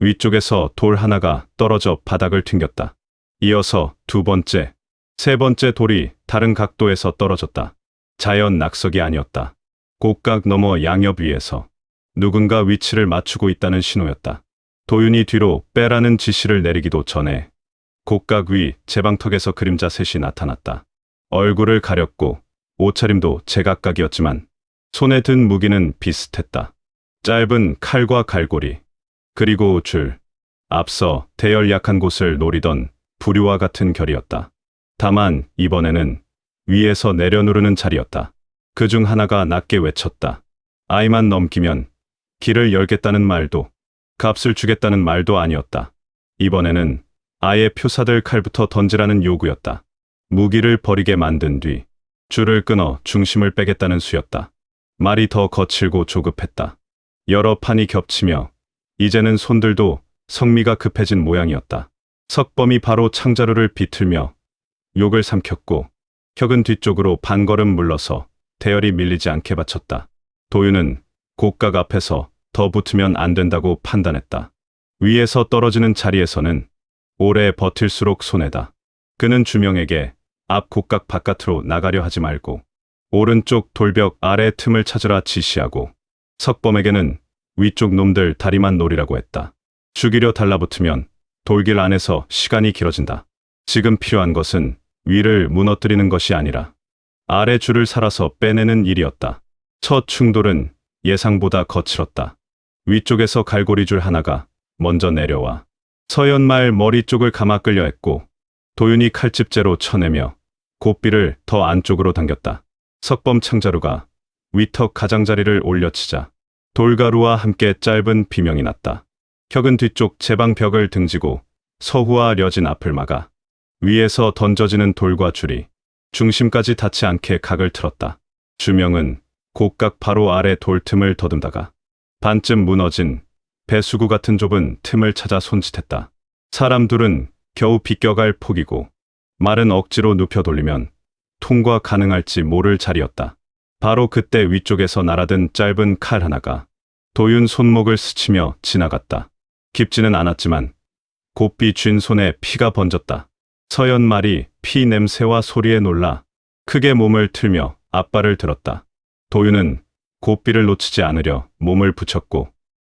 위쪽에서 돌 하나가 떨어져 바닥을 튕겼다. 이어서 두 번째, 세 번째 돌이 다른 각도에서 떨어졌다. 자연 낙석이 아니었다. 곡각 너머 양옆 위에서 누군가 위치를 맞추고 있다는 신호였다. 도윤이 뒤로 빼라는 지시를 내리기도 전에 곡각 위 제방턱에서 그림자 셋이 나타났다. 얼굴을 가렸고 옷차림도 제각각이었지만 손에 든 무기는 비슷했다. 짧은 칼과 갈고리, 그리고 줄. 앞서 대열 약한 곳을 노리던 부류와 같은 결이었다. 다만 이번에는 위에서 내려 누르는 자리였다. 그중 하나가 낮게 외쳤다. 아이만 넘기면 길을 열겠다는 말도 값을 주겠다는 말도 아니었다. 이번에는 아예 표사들 칼부터 던지라는 요구였다. 무기를 버리게 만든 뒤 줄을 끊어 중심을 빼겠다는 수였다. 말이 더 거칠고 조급했다. 여러 판이 겹치며 이제는 손들도 성미가 급해진 모양이었다. 석범이 바로 창자루를 비틀며 욕을 삼켰고 혁은 뒤쪽으로 반걸음 물러서 대열이 밀리지 않게 받쳤다. 도윤은 곡각 앞에서 더 붙으면 안 된다고 판단했다. 위에서 떨어지는 자리에서는 오래 버틸수록 손해다. 그는 주명에게 앞 곡각 바깥으로 나가려 하지 말고 오른쪽 돌벽 아래 틈을 찾으라 지시하고 석범에게는 위쪽 놈들 다리만 노리라고 했다. 죽이려 달라붙으면 돌길 안에서 시간이 길어진다. 지금 필요한 것은 위를 무너뜨리는 것이 아니라 아래 줄을 살아서 빼내는 일이었다. 첫 충돌은 예상보다 거칠었다. 위쪽에서 갈고리 줄 하나가 먼저 내려와 서연말 머리 쪽을 감아 끌려 했고 도윤이 칼집재로 쳐내며 고삐를 더 안쪽으로 당겼다. 석범 창자루가 위턱 가장자리를 올려치자 돌가루와 함께 짧은 비명이 났다. 혁은 뒤쪽 제방 벽을 등지고 서후와 려진 앞을 막아 위에서 던져지는 돌과 줄이 중심까지 닿지 않게 각을 틀었다. 주명은 곡각 바로 아래 돌 틈을 더듬다가 반쯤 무너진 배수구 같은 좁은 틈을 찾아 손짓했다. 사람 둘은 겨우 비껴갈 폭이고 말은 억지로 눕혀 돌리면 통과 가능할지 모를 자리였다. 바로 그때 위쪽에서 날아든 짧은 칼 하나가 도윤 손목을 스치며 지나갔다. 깊지는 않았지만 곱비 쥔 손에 피가 번졌다. 서연 말이 피 냄새와 소리에 놀라 크게 몸을 틀며 앞발을 들었다. 도윤은 곱비를 놓치지 않으려 몸을 붙였고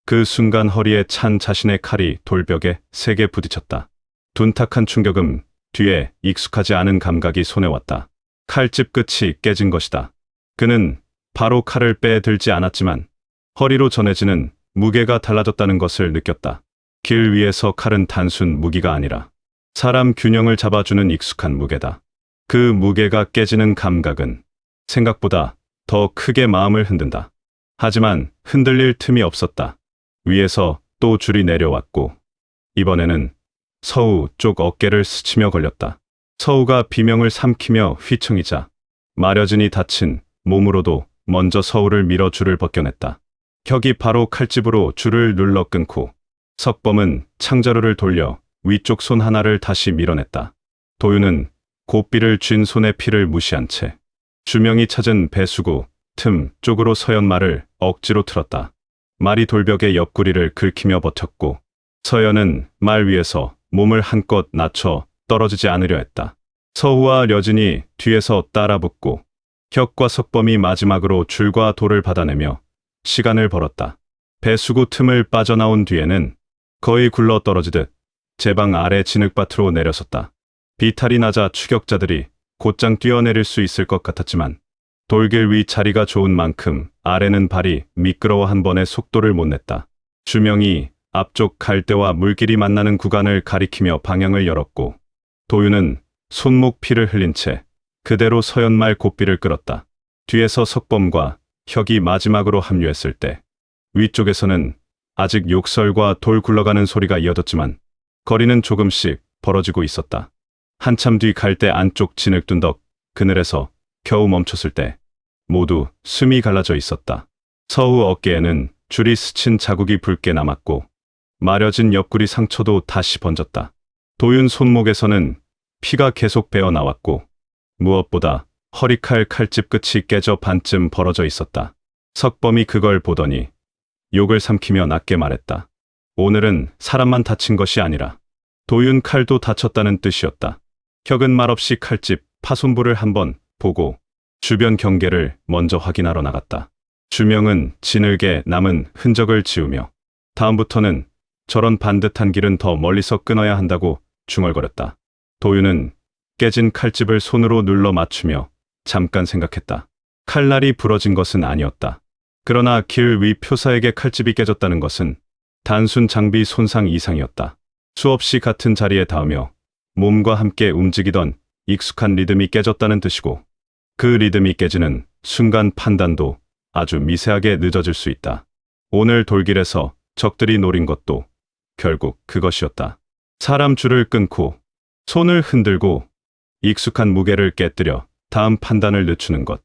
그 순간 허리에 찬 자신의 칼이 돌벽에 세게 부딪혔다. 둔탁한 충격음 뒤에 익숙하지 않은 감각이 손에 왔다. 칼집 끝이 깨진 것이다. 그는 바로 칼을 빼들지 않았지만 허리로 전해지는 무게가 달라졌다는 것을 느꼈다. 길 위에서 칼은 단순 무기가 아니라 사람 균형을 잡아주는 익숙한 무게다. 그 무게가 깨지는 감각은 생각보다 더 크게 마음을 흔든다. 하지만 흔들릴 틈이 없었다. 위에서 또 줄이 내려왔고 이번에는 서우 쪽 어깨를 스치며 걸렸다. 서우가 비명을 삼키며 휘청이자 마려진이 다친 몸으로도 먼저 서우를 밀어 줄을 벗겨냈다. 혁이 바로 칼집으로 줄을 눌러 끊고 석범은 창자루를 돌려 위쪽 손 하나를 다시 밀어냈다. 도윤은 고삐를 쥔 손의 피를 무시한 채 주명이 찾은 배수구 틈 쪽으로 서연 말을 억지로 틀었다. 말이 돌벽의 옆구리를 긁히며 버텼고 서연은 말 위에서 몸을 한껏 낮춰 떨어지지 않으려 했다. 서우와 려진이 뒤에서 따라붙고 혁과 석범이 마지막으로 줄과 돌을 받아내며 시간을 벌었다. 배수구 틈을 빠져나온 뒤에는 거의 굴러 떨어지듯 제방 아래 진흙밭으로 내려섰다. 비탈이 낮아 추격자들이 곧장 뛰어내릴 수 있을 것 같았지만 돌길 위 자리가 좋은 만큼 아래는 발이 미끄러워 한 번에 속도를 못 냈다. 주명이 앞쪽 갈대와 물길이 만나는 구간을 가리키며 방향을 열었고 도윤은 손목 피를 흘린 채 그대로 서연말 고삐를 끌었다. 뒤에서 석범과 혁이 마지막으로 합류했을 때 위쪽에서는 아직 욕설과 돌 굴러가는 소리가 이어졌지만 거리는 조금씩 벌어지고 있었다. 한참 뒤 갈대 안쪽 진흙둔덕 그늘에서 겨우 멈췄을 때 모두 숨이 갈라져 있었다. 서우 어깨에는 줄이 스친 자국이 붉게 남았고 마려진 옆구리 상처도 다시 번졌다. 도윤 손목에서는 피가 계속 배어 나왔고 무엇보다 허리칼 칼집 끝이 깨져 반쯤 벌어져 있었다. 석범이 그걸 보더니 욕을 삼키며 낮게 말했다. 오늘은 사람만 다친 것이 아니라 도윤 칼도 다쳤다는 뜻이었다. 혁은 말없이 칼집 파손부를 한번 보고 주변 경계를 먼저 확인하러 나갔다. 주명은 진흙에 남은 흔적을 지우며 다음부터는 저런 반듯한 길은 더 멀리서 끊어야 한다고 중얼거렸다. 도윤은 깨진 칼집을 손으로 눌러 맞추며 잠깐 생각했다. 칼날이 부러진 것은 아니었다. 그러나 길 위 표사에게 칼집이 깨졌다는 것은 단순 장비 손상 이상이었다. 수없이 같은 자리에 닿으며 몸과 함께 움직이던 익숙한 리듬이 깨졌다는 뜻이고 그 리듬이 깨지는 순간 판단도 아주 미세하게 늦어질 수 있다. 오늘 돌길에서 적들이 노린 것도 결국 그것이었다. 사람 줄을 끊고 손을 흔들고 익숙한 무게를 깨뜨려 다음 판단을 늦추는 것.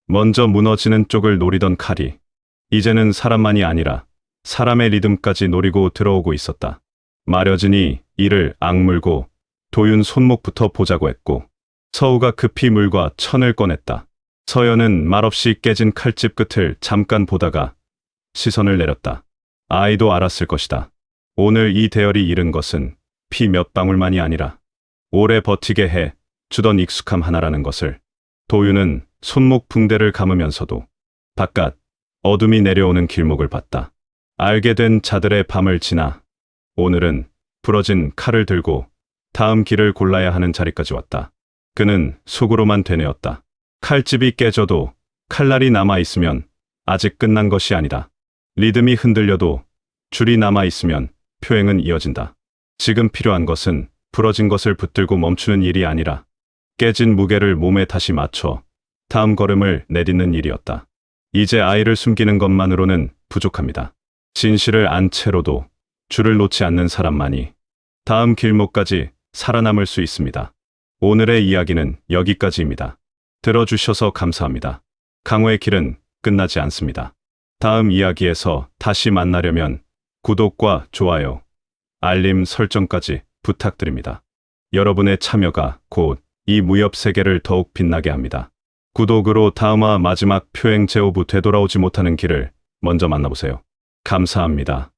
먼저 무너지는 쪽을 노리던 칼이 이제는 사람만이 아니라 사람의 리듬까지 노리고 들어오고 있었다. 마려진이 이를 악물고 도윤 손목부터 보자고 했고 서우가 급히 물과 천을 꺼냈다. 서연은 말없이 깨진 칼집 끝을 잠깐 보다가 시선을 내렸다. 아이도 알았을 것이다. 오늘 이 대열이 잃은 것은 피 몇 방울만이 아니라 오래 버티게 해 주던 익숙함 하나라는 것을. 도윤은 손목 붕대를 감으면서도 바깥 어둠이 내려오는 길목을 봤다. 알게 된 자들의 밤을 지나 오늘은 부러진 칼을 들고 다음 길을 골라야 하는 자리까지 왔다. 그는 속으로만 되뇌었다. 칼집이 깨져도 칼날이 남아있으면 아직 끝난 것이 아니다. 리듬이 흔들려도 줄이 남아있으면 표행은 이어진다. 지금 필요한 것은 부러진 것을 붙들고 멈추는 일이 아니라 깨진 무게를 몸에 다시 맞춰 다음 걸음을 내딛는 일이었다. 이제 아이를 숨기는 것만으로는 부족합니다. 진실을 안 채로도 줄을 놓지 않는 사람만이 다음 길목까지 살아남을 수 있습니다. 오늘의 이야기는 여기까지입니다. 들어주셔서 감사합니다. 강호의 길은 끝나지 않습니다. 다음 이야기에서 다시 만나려면 구독과 좋아요, 알림 설정까지 부탁드립니다. 여러분의 참여가 곧 이 무협 세계를 더욱 빛나게 합니다. 구독으로 다음화 마지막 표행 제오부 되돌아오지 못하는 길을 먼저 만나보세요. 감사합니다.